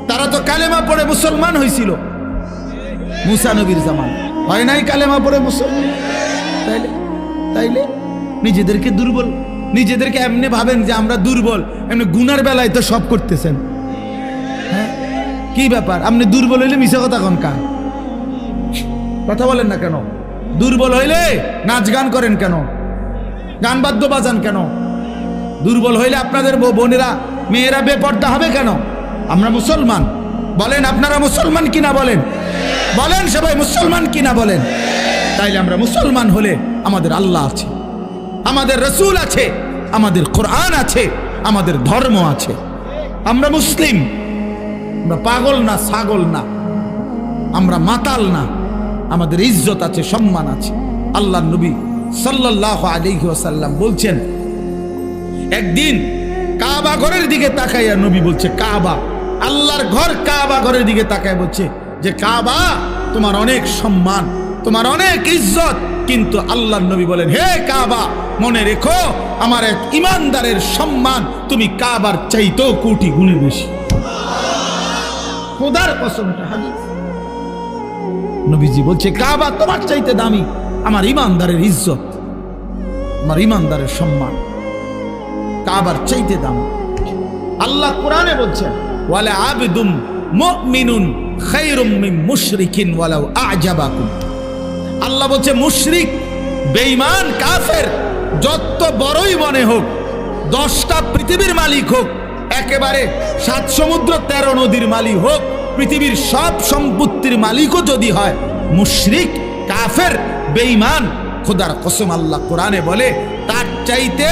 তারা তো কালেমা পড়ে মুসলমান হয়েছিল মূসা নবীর জামান, হয় নাই কালেমা পড়ে মুসলমান? তাইলে নিজেদেরকে দুর্বল নিজেদেরকে এমনি ভাবেন যে আমরা দুর্বল, এমনি গুনার বেলায় তো সব করতেছেন। হ্যাঁ, কি ব্যাপার? আপনি দুর্বল হইলে মিশা কথা কন কা কথা বলেন না কেন? দুর্বল হইলে নাচ গান করেন কেন? গান বাদ্য বাজান কেন? দুর্বল হইলে আপনাদের বোনেরা মেয়েরা বেপর্দা হবে কেন? আমরা মুসলমান, বলেন আপনারা মুসলমান কিনা বলেন? বলেন সবাই মুসলমান কিনা বলেন? তাইলে আমরা মুসলমান হলে আমাদের আল্লাহ আছে, আমাদের রসুল আছে, আমাদের কোরআন আছে, আমাদের ধর্ম আছে। আমরা মুসলিম, আমরা পাগল না, ছাগল না, আমরা মাতাল না, আমাদের ইজ্জত আছে, সম্মান আছে। আল্লাহর নবী সাল্লাল্লাহু আলাইহি ওয়াসাল্লাম বলছেন, একদিন কাবা ঘরের দিকে তাকাইয়া নবী বলছে, কাবা, আল্লাহর ঘর কাবা ঘরের দিকে তাকায় বলছে যে কাবা তোমার অনেক সম্মান, তোমার অনেক ইজ্জত, কিন্তু আল্লাহর নবী বলেন, হে কাবা, মনে রেখো আমার এক ইমানদারের সম্মান তুমি কাবার চাইতেও কোটি গুণে বেশি। খোদার কসম, এটা হাদিস। নবীজি বলছে কাবা তোমার চাইতে দামি, আমার ইমানদারের ইজ্জত, আমার ইমানদারের সম্মান কাবার চাইতে দামি। আল্লাহ কোরআনে বলছেন, ওয়ালা আবদুম মুমিনুন খায়রুম মিন মুশরিকিন ওয়ালাউ আ'জাবাকুম। আল্লাহ বলছে মুশরিক, বেঈমান, কাফের যত বড়ই মনে হোক, 10টা পৃথিবীর মালিক হোক, একেবারে 7 সমুদ্র 13 নদীর মালিক হোক, পৃথিবীর সব সম্পত্তির মালিকও যদি হয়, মুশরিক, কাফের, বেঈমান, খোদার কসম আল্লাহ কোরআনে বলে তার চাইতে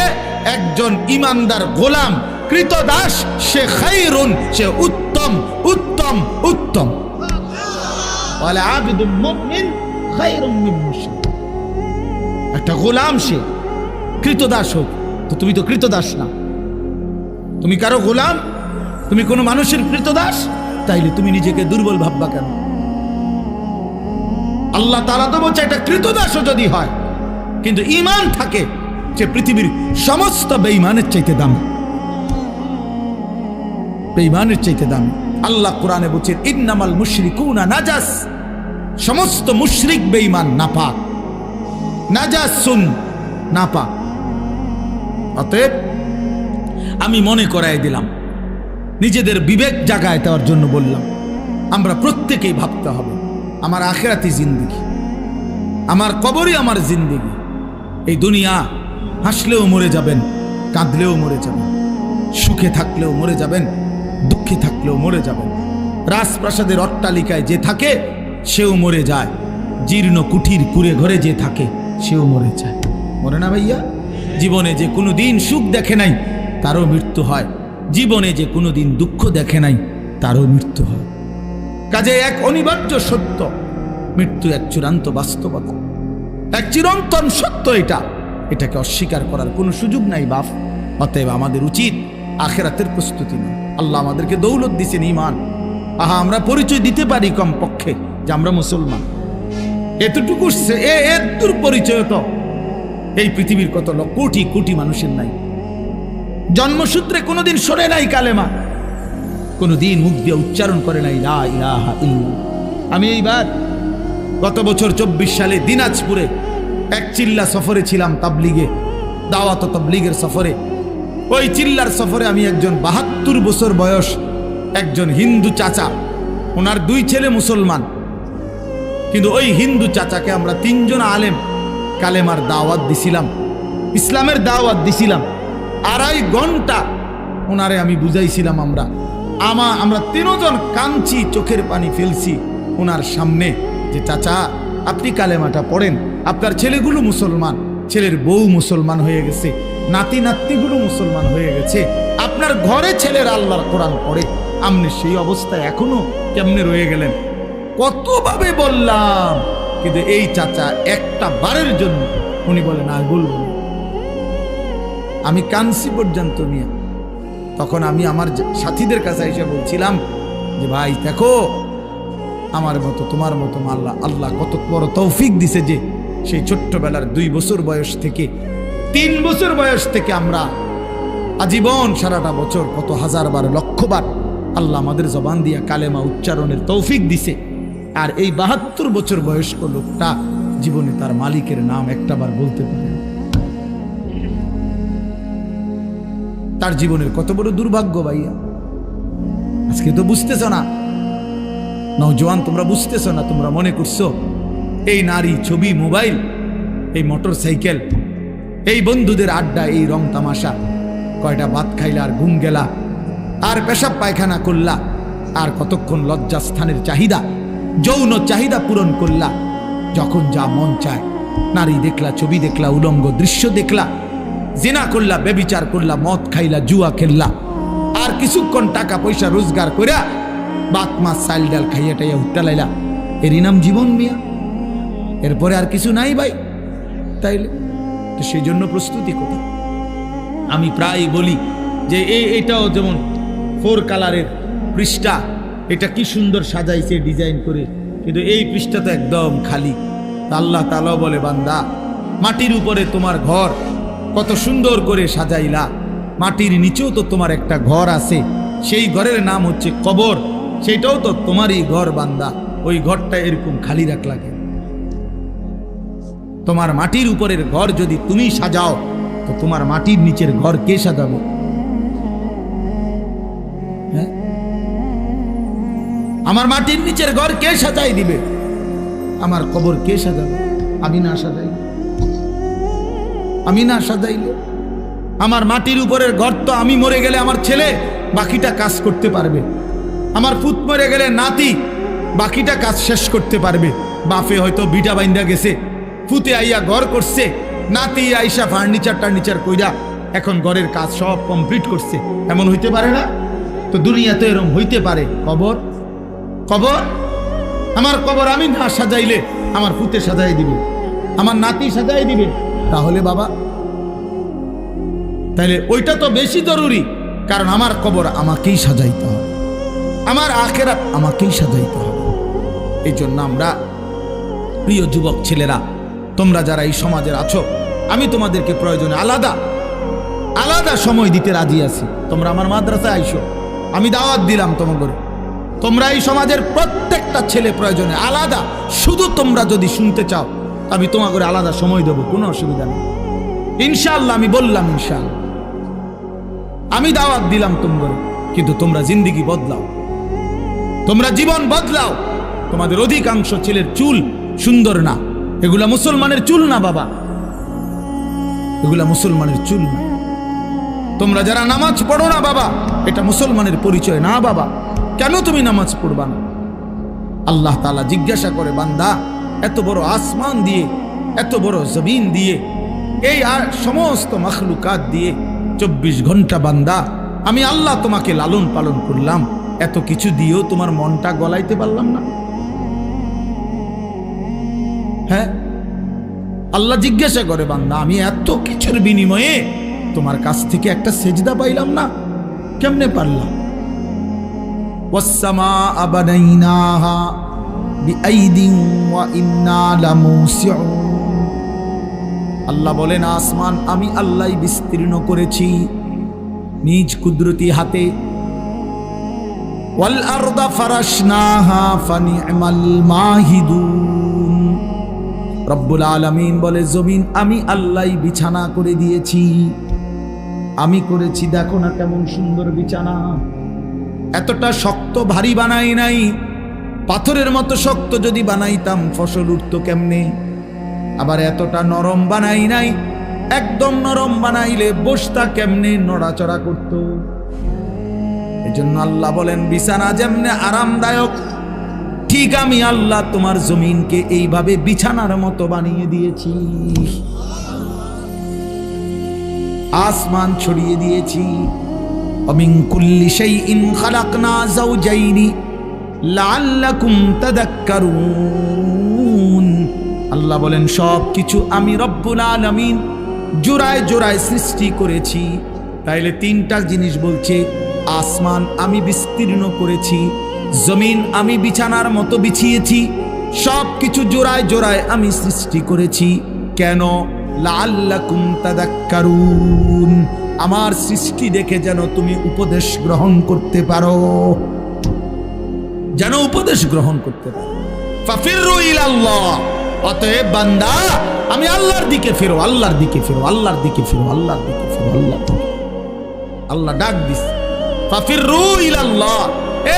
একজন ইমানদার গোলাম, কৃতদাস, সে খায়রুন, সে উত্তম, উত্তম, উত্তম। ওয়ালা আবদুম মুমিন খায়রুম মিন মুশরিক। একটা গোলাম সে কৃতদাস হোক, তো তুমি তো কৃতদাস না, তুমি কারো গোলাম, তুমি কোনো মানুষের কৃতদাস, তাইলে তুমি নিজেকে দুর্বল ভাববা কেন? আল্লাহ তাআলা তো বলছে একটা কৃতদাসও যদি হয় কিন্তু ঈমান থাকে, সে পৃথিবীর সমস্ত বেঈমানের চাইতে দামি, বেঈমানের চাইতে দামি। আল্লাহ কোরআনে বলছেন, ইন্নামাল মুশরিকুনা নাজাস, সমস্ত মুশরিক বেঈমান, নাপাক, নাজাসুন, নাপাক। অতএব আমি মনে করাই দিলাম, নিজেদের বিবেক জাগায় দেওয়ার জন্য বললাম, আমরা প্রত্যেকেই ভাবতে হবে আমার আখিরাতি জিন্দেগি, আমার কবরই আমার জিন্দেগি। এই দুনিয়া হাসলেও মরে যাবেন, কাঁদলেও মরে যাবেন, সুখে থাকলেও মরে যাবেন, দুঃখে থাকলেও মরে যাবেন। রাজপ্রাসাদের অট্টালিকায় যে থাকে সেও মরে যায়, জীর্ণ কুঠির কুড়ে ঘরে যে থাকে সেও মরে যায়, মরে না ভাইয়া? জীবনে যে কোনোদিন সুখ দেখে নাই তারও মৃত্যু হয়, জীবনে যে কোনোদিন দুঃখ দেখে নাই তারও মৃত্যু হয়। কাজে এক অনিবার্য সত্য, মৃত্যু এক চূড়ান্ত বাস্তবতা, এক চিরন্তন সত্য। এটাকে অস্বীকার করার কোনো সুযোগ নাই বাপ। অতএব আমাদের উচিত আখিরাতের প্রস্তুতি নেই। আল্লাহ আমাদেরকে দৌলত দিয়েছেন ঈমান। আহা, আমরা পরিচয় দিতে পারি কমপক্ষে যে আমরা মুসলমান, এতটুকু, এর পরিচয় তো এই পৃথিবীর কত কোটি কোটি মানুষের নাই। জন্মসূত্রে কোনোদিন শোনে নাই কালেমা, কোনোদিন মুখ দিয়ে উচ্চারণ করে নাই লা ইলাহা ইল্লাল্লাহ। আমি এইবার গত বছর 24 সালে দিনাজপুরে এক চিল্লা সফরে ছিলাম, তাবলিগে, দাওয়াত তাবলিগের সফরে। ওই চিল্লার সফরে আমি একজন 72 বছর বয়স একজন হিন্দু চাচা, ওনার 2 ছেলে মুসলমান, কিন্তু ওই হিন্দু চাচাকে আমরা 3 জন আলেম কালেমার দাওয়াত দিছিলাম, ইসলামের দাওয়াত দিছিলাম। 2.5 ঘন্টা ওনারে আমি বুঝাইছিলাম। আমরা 3 জন কাঁদছি, চোখের পানি ফেলছি ওনার সামনে, যে চাচা আপনি কালেমাটা পড়েন, আপনার ছেলেগুলো মুসলমান, ছেলের বউ মুসলমান হয়ে গেছে, নাতি নাতনিগুলো মুসলমান হয়ে গেছে, আপনার ঘরে ছেলের আল্লাহর কোরআন পড়ে, আপনি সেই অবস্থায় এখনো কেমনে রয়ে গেলেন? কতভাবে বললাম, কিন্তু এই চাচা একটা বারের জন্য উনি বলেন আর বলবো না। আমি কানসি পর্যন্ত নিয়ে, তখন আমি আমার সাথীদের কাছে এসে বলছিলাম যে ভাই দেখো, আমার মতো তোমার মতো আল্লাহ কত বড় তৌফিক দিছে যে সেই ছোট্টবেলার 2 বছর বয়স থেকে 3 বছর বয়স থেকে আমরা আজীবন সারাটা বছর কত হাজার বার, লক্ষ বার আল্লাহ আমাদের জবান দিয়া কালেমা উচ্চারণের তৌফিক দিছে। আর এই 72 বছর বয়স্ক লোকটা জীবনে তার মালিকের নাম একটাবার বলতে পারে না। তার জীবনের কত বড় দুর্ভাগ্য ভাইয়া। আজকে তো বুঝতেছো না, নওজোয়ান তোমরা বুঝতেছো না, তোমরা মনে করছো এই নারী, ছবি, মোবাইল, এই মোটর সাইকেল, এই বন্ধুদের আড্ডা, এই রং তামাশা, কয়টা ভাত খাইলা আর ঘুম গেলা আর পেশাব পায়খানা করলা আর কতক্ষণ লজ্জাস্থানের চাহিদা, যৌন চাহিদা পূরণ করলা, যখন যা মন চায় নারী দেখলা, ছবি দেখলা, উলঙ্গ দৃশ্য দেখলা, জিনা করলা, বেবিচার করলা, মদ খাইলা, জুয়া খেললা, আর কিছুক্ষণ টাকা পয়সা রোজগার কইরা বাত মাছ চাল ডাল খাইয়া টাইয়া উঠতে লাইলা, এরই নাম জীবন মিয়া? এরপরে আর কিছু নাই ভাই। তাইলে তো সেই জন্য প্রস্তুতি কোথায়? আমি প্রায় বলি যে এটাও যেমন 4 কালারের পৃষ্ঠা, এটা কি সুন্দর সাজাইছে ডিজাইন করে, কিন্তু এই পৃষ্ঠা তো একদম খালি। আল্লাহ তাআলা বলে, বান্দা মাটির উপরে তোমার ঘর কত সুন্দর করে সাজাইলা, মাটির নিচেও তো তোমার একটা ঘর আছে, সেই ঘরের নাম হচ্ছে কবর, সেটাও তো তোমারই ঘর বান্দা, ওই ঘরটা এরকম খালি রাখলা কেন? তোমার মাটির উপরের ঘর যদি তুমি সাজাও তো তোমার মাটির নিচের ঘর কে সাজাবে? হ্যাঁ, আমার মাটির নিচের ঘর কে সাজাই দিবে? আমার কবর কে সাজাবে? আমি না সাজাইলে, আমি না সাজাইলে আমার মাটির উপরের ঘর তো আমি মরে গেলে আমার ছেলে বাকিটা কাজ করতে পারবে, আমার পুত মরে গেলে নাতি বাকিটা কাজ শেষ করতে পারবে। বাপে হয়তো বিটা বাইন্দা গেছে, ফুতে আইয়া ঘর করছে, নাতি আইসা ফার্নিচার কইরা এখন ঘরের কাজ সব কমপ্লিট করছে, এমন হইতে পারে না? তো দুনিয়াতে এরকম হইতে পারে। কবর, কবর, আমার কবর আমি না সাজাইলে আমার ফুতে সাজাই দিবে, আমার নাতি সাজাই দিবে, তাহলে বাবা তাইলে ওইটা তো বেশি জরুরি, কারণ আমার কবর আমাকেই সাজাইতে হবে, আমার আখিরাত আমাকেই সাজাইতে হবে। এই জন্য আমরা প্রিয় যুবক ছেলেরা, তোমরা যারা এই সমাজের আছো, আমি তোমাদেরকে প্রয়োজনে আলাদা আলাদা সময় দিতে রাজি আছি। তোমরা আমার মাদ্রাসায় আইসো, আমি দাওয়াত দিলাম তোমাদের, তোমরা এই সমাজের প্রত্যেকটা ছেলে প্রয়োজনে আলাদা, শুধু তোমরা যদি শুনতে চাও আমি তোমাকে আলাদা সময় দেবো, কোনো অসুবিধা নেই ইনশাআল্লাহ। আমি বললাম ইনশাআল্লাহ, আমি দাওয়াত দিলাম তোমাদের, কিন্তু তোমরা জিন্দেগি বদলাও, তোমরা জীবন বদলাও। তোমাদের অধিকাংশ ছেলের চুল সুন্দর না, এগুলা মুসলমানের চুল না বাবা, এগুলা মুসলমানের চুল না। তোমরা যারা নামাজ পড়ো না বাবা, এটা মুসলমানের পরিচয় না বাবা। কেন তুমি নামাজ পড়বা না? আল্লাহ তাআলা জিজ্ঞাসা করে, বান্দা এত বড় আসমান দিয়ে, এত বড় জমিন দিয়ে, এই আর সমস্ত মাখলুকাত দিয়ে 24 ঘন্টা বান্দা আমি আল্লাহ তোমাকে লালন পালন করলাম, এত কিছু দিয়েও তোমার মনটা গলাইতে পারলাম না? হ্যাঁ, আল্লাহ জিজ্ঞাসা করে, বান্দা আমি এত কিছুর বিনিময়ে তোমার কাছ থেকে একটা সেজদা পাইলাম না, কেমনে পারলাম? ওয়াস-সামাআ বানাইনাহা বিআইদিন ওয়া ইন্না লামুসিউন। আল্লাহ বলেন, আসমান আমি আল্লাহই বিস্তীর্ণ করেছি নিজ কুদরতি হাতে। ওয়াল আরদা ফারাশনাহা ফানি'মাল মাহিদুন। রব্বুল আলামিন বলে, জমিন আমি আল্লাহই বিছানা করে দিয়েছি, আমি করেছি, দেখো না কেমন সুন্দর বিছানা। এতটা শক্ত ভারী বানাই নাই, পাথরের মতো শক্ত যদি বানাইতাম ফসল উঠতো কেমনে? আবার এতটা নরম বানাই নাই, একদম নরম বানাইলে বসতা কেমনে, নড়াচড়া করত। এজন্য আল্লাহ বলেন, বিছানা যেমনে আরামদায়ক, ঠিক আমি আল্লাহ তোমার জমিনকে এইভাবে বিছানার মতো বানিয়ে দিয়েছি, আসমান ছড়িয়ে দিয়েছি। ومن كل شيء خلقنا زوجين لعلكم تذكرون। আল্লাহ বলেন, সব কিছু আমি রব্বুল আলামিন জোড়ায় জোড়ায় সৃষ্টি করেছি। তাইলে 3টা জিনিস বলছে, আসমান আমি বিস্তীর্ণ করেছি, জমিন আমি বিছানার মতো বিছিয়েছি, সব কিছু জোড়ায় জোড়ায় আমি সৃষ্টি করেছি। কেন? লাআল্লাকুম তাযাক্কারুন, আমার সৃষ্টি দেখে যেন তুমি উপদেশ গ্রহণ করতে পারো, যেন উপদেশ গ্রহণ করতে পারো। ফাফিরু ইলাল্লাহ, অতএব বান্দা আমি আল্লাহর দিকে ফিরো, আল্লাহর দিকে ফিরো, আল্লাহর দিকে ফিরো, আল্লাহর দিকে ফিরো, আল্লাহর দিকে। আল্লাহ ডাক দিস, ফাফিরু ইলাল্লাহ,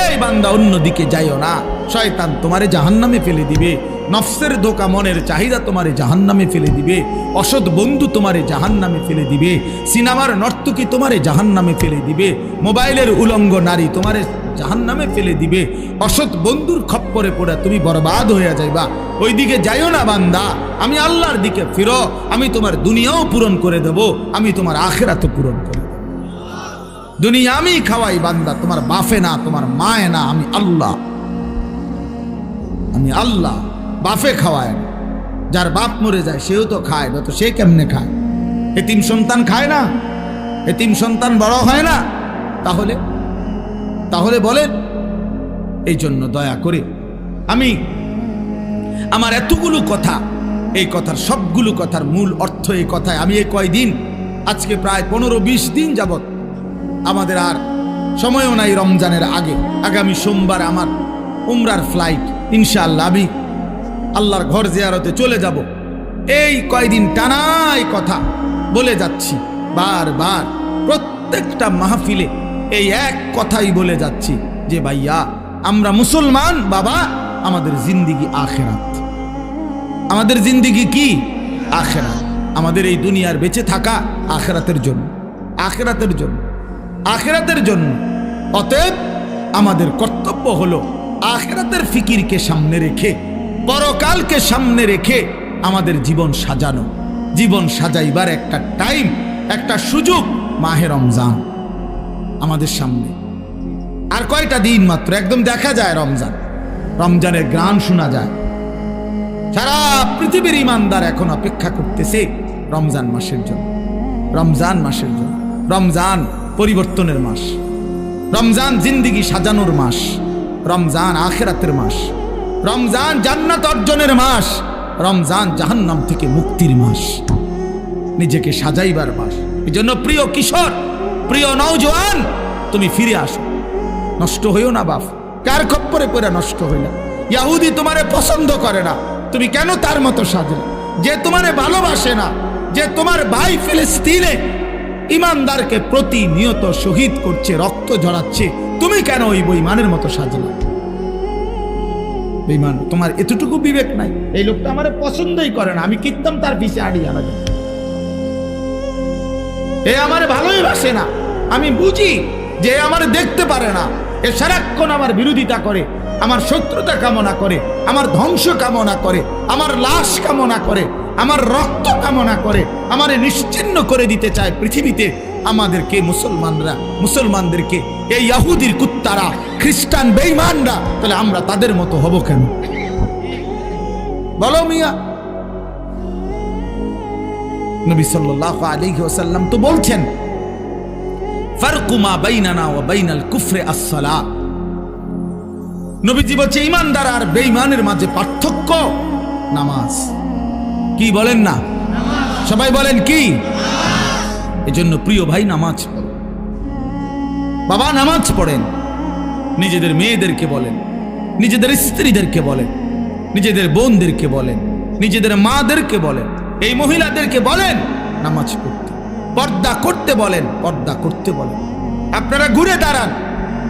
এই বান্দা অন্যদিকে যাইও না, শয়তান তোমারে জাহান্নামে ফেলে দিবে, নফসের ধোঁকা, মনের চাহিদা তোমারে জাহান্নামে ফেলে দিবে, অসৎ বন্ধু তোমারে জাহান্নামে ফেলে দিবে, সিনেমার নর্তকী তোমারে জাহান্নামে ফেলে দিবে, মোবাইলের উলঙ্গ নারী তোমারে জাহান্নামে ফেলে দিবে, অসৎ বন্ধুর খপ্পরে পড়ে তুমি বরবাদ হয়ে যাইবা। ওইদিকে যাইও না বান্দা, আমি আল্লাহর দিকে ফিরো, আমি তোমার দুনিয়াও পূরণ করে দেব, আমি তোমার আখিরাতও পূরণ করে দেব। দুনিয়া আমি খাওয়াই বান্দা, তোমার বাপে না, তোমার মায়ে না, আমি আল্লাহ। আমি আল্লাহ, বাপে খাওয়ায় না। যার বাপ মরে যায় সেও তো খায় না, তো সে কেমনে খায়? এতিম সন্তান খায় না? এতিম সন্তান বড় হয় না? তাহলে বলেন। এই জন্য দয়া করে আমি আমার এতগুলো কথা, এই কথার সবগুলো কথার মূল অর্থ এই কথায়, আমি এই কয়দিন, আজকে প্রায় 15-20 দিন যাবত, আমাদের আর সময়ও নাই রমজানের আগে, আগামী সোমবার আমার উমরার ফ্লাইট, ইনশাআল্লাহ আমি আল্লাহর ঘর জিয়ারতে চলে যাব। এই কয়দিন টানাই কথা বলে যাচ্ছি, বারবার প্রত্যেকটা মাহফিলে এই এক কথাই বলে যাচ্ছি যে ভাইয়া আমরা মুসলমান বাবা, আমাদের জিন্দিগি আখেরাত। আমাদের জিন্দিগি কি? আখেরাত। আমাদের এই দুনিয়ার বেঁচে থাকা আখেরাতের জন্য, আখেরাতের জন্য, আখেরাতের জন্য। অতএব আমাদের কর্তব্য হলো আখেরাতের ফিকিরকে সামনে রেখে, পরকালকে সামনে রেখে আমাদের জীবন সাজানো। জীবন সাজাইবার একটা টাইম, একটা সুযোগ মাহে রমজান আমাদের সামনে। আর কয়টা দিন মাত্র, একদম দেখা যায় রমজান, রমজানের গান শোনা যায়। সারা পৃথিবীর ইমানদার এখন অপেক্ষা করতেছে রমজান মাসের জন্য, রমজান মাসের জন্য। রমজান পরিবর্তনের মাস, রমজান জিন্দিগি সাজানোর মাস, রমজান আখিরাতের মাস, রমজান জান্নাত অর্জনের মাস, রমজান জাহান্নাম থেকে মুক্তির মাস, নিজেকে সাজাইবার মাস। এই জন্য প্রিয় কিশোর, প্রিয় নওজোয়ান, তুমি ফিরে আসো, নষ্ট হইও না বাপ। কার খপ্পরে পড়ে নষ্ট হইলা? ইহুদি তোমারে পছন্দ করে না, তুমি কেন তার মতো সাজলে? যে তোমারে ভালোবাসে না, যে তোমার ভাই ফিলিস্তিনে ইমানদারকে প্রতিনিয়ত শহীদ করছে, রক্ত ঝরাচ্ছে, তুমি কেন ওই বেঈমানের মতো সাজলে? বেঈমান, তোমার এতটুকু বিবেক নাই? এই লোকটা আমারে পছন্দই করে না, আমি কিত্তম তার পিছে আড়ি আলাদা, এ আমারে ভালোই বাসে না, আমি বুঝি যে আমারে দেখতে পারে না, এ সারাক্ষণ আমার বিরোধিতা করে, আমার শত্রুতা কামনা করে, আমার ধ্বংস কামনা করে, আমার লাশ কামনা করে, আমার রক্ত কামনা করে, আমারে নিশ্চিহ্ন করে দিতে চায় পৃথিবীতে। আমাদেরকে মুসলমানদেরকে এই ইহুদির কুত্তারা, খ্রিস্টান বেঈমানরা, তাহলে আমরা তাদের মতো হব কেন? বলো মিয়া। নবী সাল্লাল্লাহু আলাইহি ওয়াসাল্লাম তো বলছেন, ফারকু মা বাইনানা ওয়া বাইনাল কুফরি আস-সালাহ। নবীজি বলছে ঈমানদার আর বেঈমানের মাঝে পার্থক্য নামাজ। কি বলেন না? সবাই বলেন কি? এজন্য প্রিয় ভাই, নামাজ পড়ো বাবা, নামাজ পড়েন। নিজেদের মেয়েদেরকে বলেন, নিজেদের স্ত্রীদেরকে বলেন, নিজেদের বোনদেরকে বলেন, নিজেদের মাদেরকে বলেন, এই মহিলাদেরকে বলেন নামাজ পড়তে, পর্দা করতে বলেন, পর্দা করতে বলেন। আপনারা ঘুরে দাঁড়ান,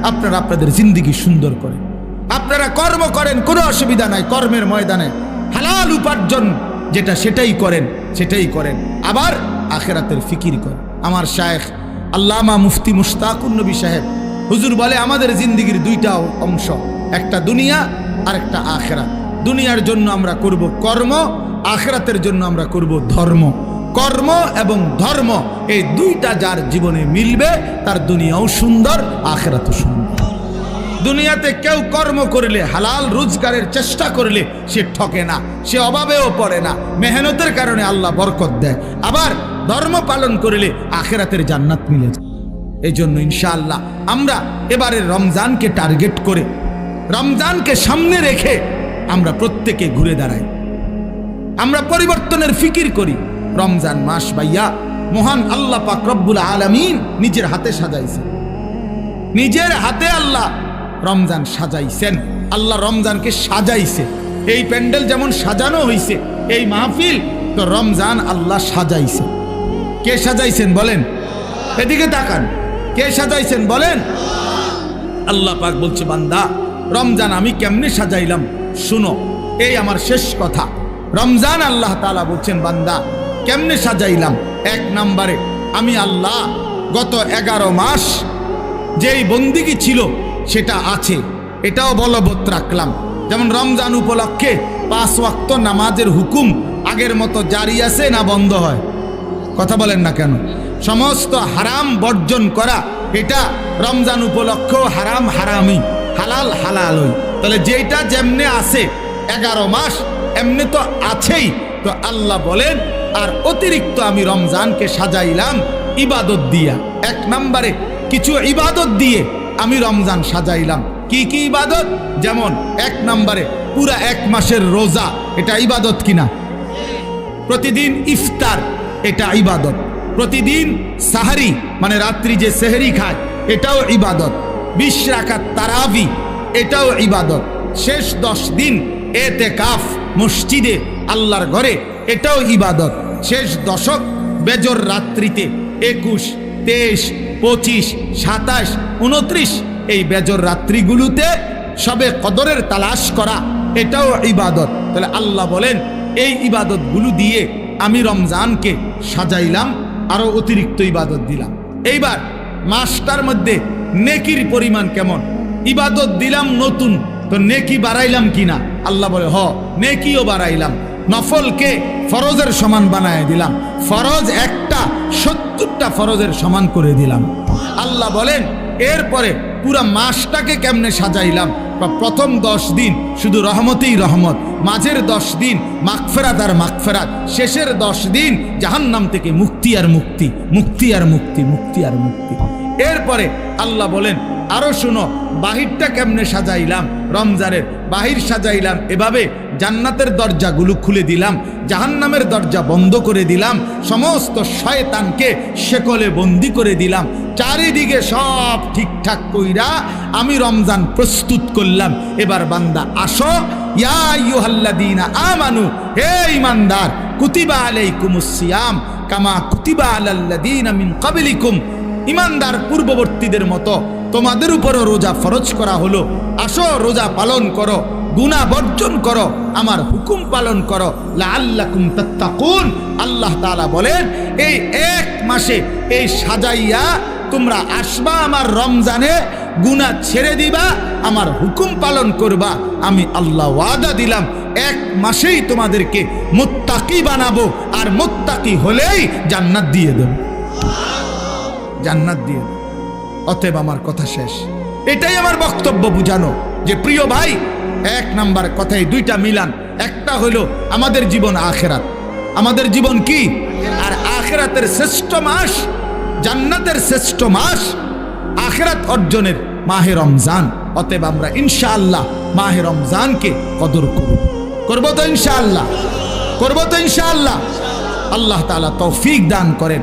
আপনারা আপনাদের জিন্দেগি সুন্দর করেন, আপনারা কর্ম করেন, কোনো অসুবিধা নাই। কর্মের ময়দানে হালাল উপার্জন যেটা, সেটাই করেন, সেটাই করেন। আবার আখিরাতের ফিকির করেন। আমার শায়েখ আল্লামা মুফতি মুশতাকুন নবী সাহেব হুজুর বলে, আমাদের জিন্দেগির দুইটা অংশ, একটা দুনিয়া আর একটা আখিরাত। দুনিয়ার জন্য আমরা করব কর্ম, আখিরাতের জন্য আমরা করব ধর্ম। কর্ম এবং ধর্ম এই দুইটা যার জীবনে মিলবে, তার দুনিয়াও সুন্দর, আখিরাতও সুন্দর। দুনিয়াতে কেউ কর্ম করলে, হালাল রোজগারের চেষ্টা করলে সে ঠকে না, সে অভাবেও পড়ে না, মেহনতের কারণে আল্লাহ বরকত দেয়। আবার ধর্ম পালন করলে আখিরাতের জান্নাত মিলে যায়। এই জন্য ইনশাআল্লাহ আমরা এবারে রমজানকে টার্গেট করে, রমজানকে সামনে রেখে আমরা প্রত্যেকে ঘুরে দাঁড়াই, আমরা পরিবর্তনের ফিকির করি। রমজান মাস ভাইয়া মহান আল্লাহ পাক রব্বুল আলামিন নিজের হাতে সাজাইছেন, নিজের হাতে আল্লাহ রমজান সাজাইছেন। আল্লাহ রমজানকে সাজাইছে। এই প্যান্ডেল যেমন সাজানো হয়েছে, এই মাহফিল তো রমজান আল্লাহ সাজাইছে। কে সাজাইছেন বলেন? এদিকে তাকান। কে সাজাইছেন বলেন? আল্লাহ পাক বলছে, বান্দা রমজান আমি কেমনে সাজাইলাম শুনো, এই আমার শেষ কথা। রমজান আল্লাহ তাআলা বলছেন, বান্দা কেমনে সাজাইলাম। এক নম্বরে আমি আল্লাহ গত 11 মাস যেই বন্দিগি ছিল সেটা আছে, এটাও বলবৎ রাখলাম। যেমন রমজান উপলক্ষে 5 ওয়াক্ত নামাজের হুকুম আগের মতো জারি আছে না বন্ধ হয়? কথা বলেন না কেন? সমস্ত হারাম বর্জন করা, এটা রমজান উপলক্ষেও হারাম হারামি, হালাল হালালই। তাহলে যেটা যেমনে আছে 11 মাস এমনি তো আছেই। তো আল্লাহ বলেন আর অতিরিক্ত আমি রমজানকে সাজাইলাম ইবাদত দিয়া। এক নম্বরে কিছু ইবাদত দিয়ে আমি রমজান সাজাইলাম। কি কি ইবাদত? যেমন 1 নম্বরে পুরা 1 মাসের রোজা, এটা ইবাদত কিনা? প্রতিদিন ইফতার, এটা ইবাদত। প্রতিদিন সাহারি মানে রাত্রি যে সেহরি খায়, এটাও ইবাদত। 20 রাকাত তারাবি, এটাও ইবাদত। শেষ 10 দিন এতেকাফ মসজিদে আল্লাহর ঘরে, এটাও ইবাদত। শেষ দশক বেজর রাত্রিতে 21, 23, 25, 27, 29 এই বেজর রাত্রিগুলোতে সবে কদরের তালাশ করা, এটাও ইবাদত। তাহলে আল্লাহ বলেন এই ইবাদতগুলো দিয়ে আমি রমজানকে সাজাইলাম, আরো অতিরিক্ত ইবাদত দিলাম। এইবার মাসটার মধ্যে নেকির পরিমাণ কেমন? ইবাদত দিলাম নতুন, তো নেকি বাড়াইলাম কিনা? আল্লাহ বলে হ, নেকিও বাড়াইলাম। নফলকে ফরজের সমান বানায় দিলাম। ফরজ একটা 70টা ফরজের সমান করে দিলাম। আল্লাহ বলেন এরপরে পুরা মাসটাকে কেমনে সাজাইলাম। প্রথম 10 দিন শুধু রহমতেই রহমত, মাঝের 10 দিন মাগফিরাত আর মাগফিরাত, শেষের 10 দিন জাহান্নাম থেকে মুক্তি আর মুক্তি, মুক্তি আর মুক্তি, মুক্তি আর মুক্তি। এরপরে আল্লাহ বলেন আরো শুনো, বাহিরটা কেমনে সাজাইলাম। রমজানের বাহির সাজাইলাম এভাবে, জান্নাতের দরজাগুলো খুলে দিলাম, জাহান্নামের দরজা বন্ধ করে দিলাম, সমস্ত শয়তানকে শেকলে বন্দি করে দিলাম। চারিদিকে সব ঠিকঠাক কইরা আমি রমজান প্রস্তুত করলাম। এবার বান্দা আসো, ইয়া আইয়ুহাল্লাযীনা আমানু, হে ঈমানদার, কুতিবা আলাইকুমুস সিয়াম কামা কুতিবা আলাল্লাযীনা মিন ক্বাবলিকুম। ঈমানদার পূর্ববর্তীদের মতো তোমাদের উপরও রোজা ফরজ করা হলো। আসো রোজা পালন করো, গুনাহ বর্জন করো, আমার হুকুম পালন করো, লাআল্লাকুম তাত্তাকুন। আল্লাহ তাআলা বলেন এই 1 মাসে এই সাজাইয়া তোমরা আসবা আমার রমজানে, গুনাহ ছেড়ে দিবা, আমার হুকুম পালন করবা। আমি আল্লাহ ওয়াদা দিলাম 1 মাসেই তোমাদেরকে মুত্তাকি বানাবো, আর মুত্তাকি হলেই জান্নাত দিয়ে দেব, জান্নাত দিয়ে দেব। অতএব আমার কথা শেষ। এটাই আমার বক্তব্য বুঝানো যে প্রিয় ভাই, 1 নাম্বার কথায় 2টা মিলান। একটা হলো আমাদের জীবন আখিরাত। আমাদের জীবন কি? আর আখিরাতের শ্রেষ্ঠ মাস, জান্নাতের শ্রেষ্ঠ মাস, আখিরাত অর্জনের মাহে রমজান। অতএব আমরা ইনশাআল্লাহ মাহে রমজানকে কদর করব। করব তো ইনশাআল্লাহ? করব তো ইনশাআল্লাহ? আল্লাহ তাআলা তৌফিক দান করেন।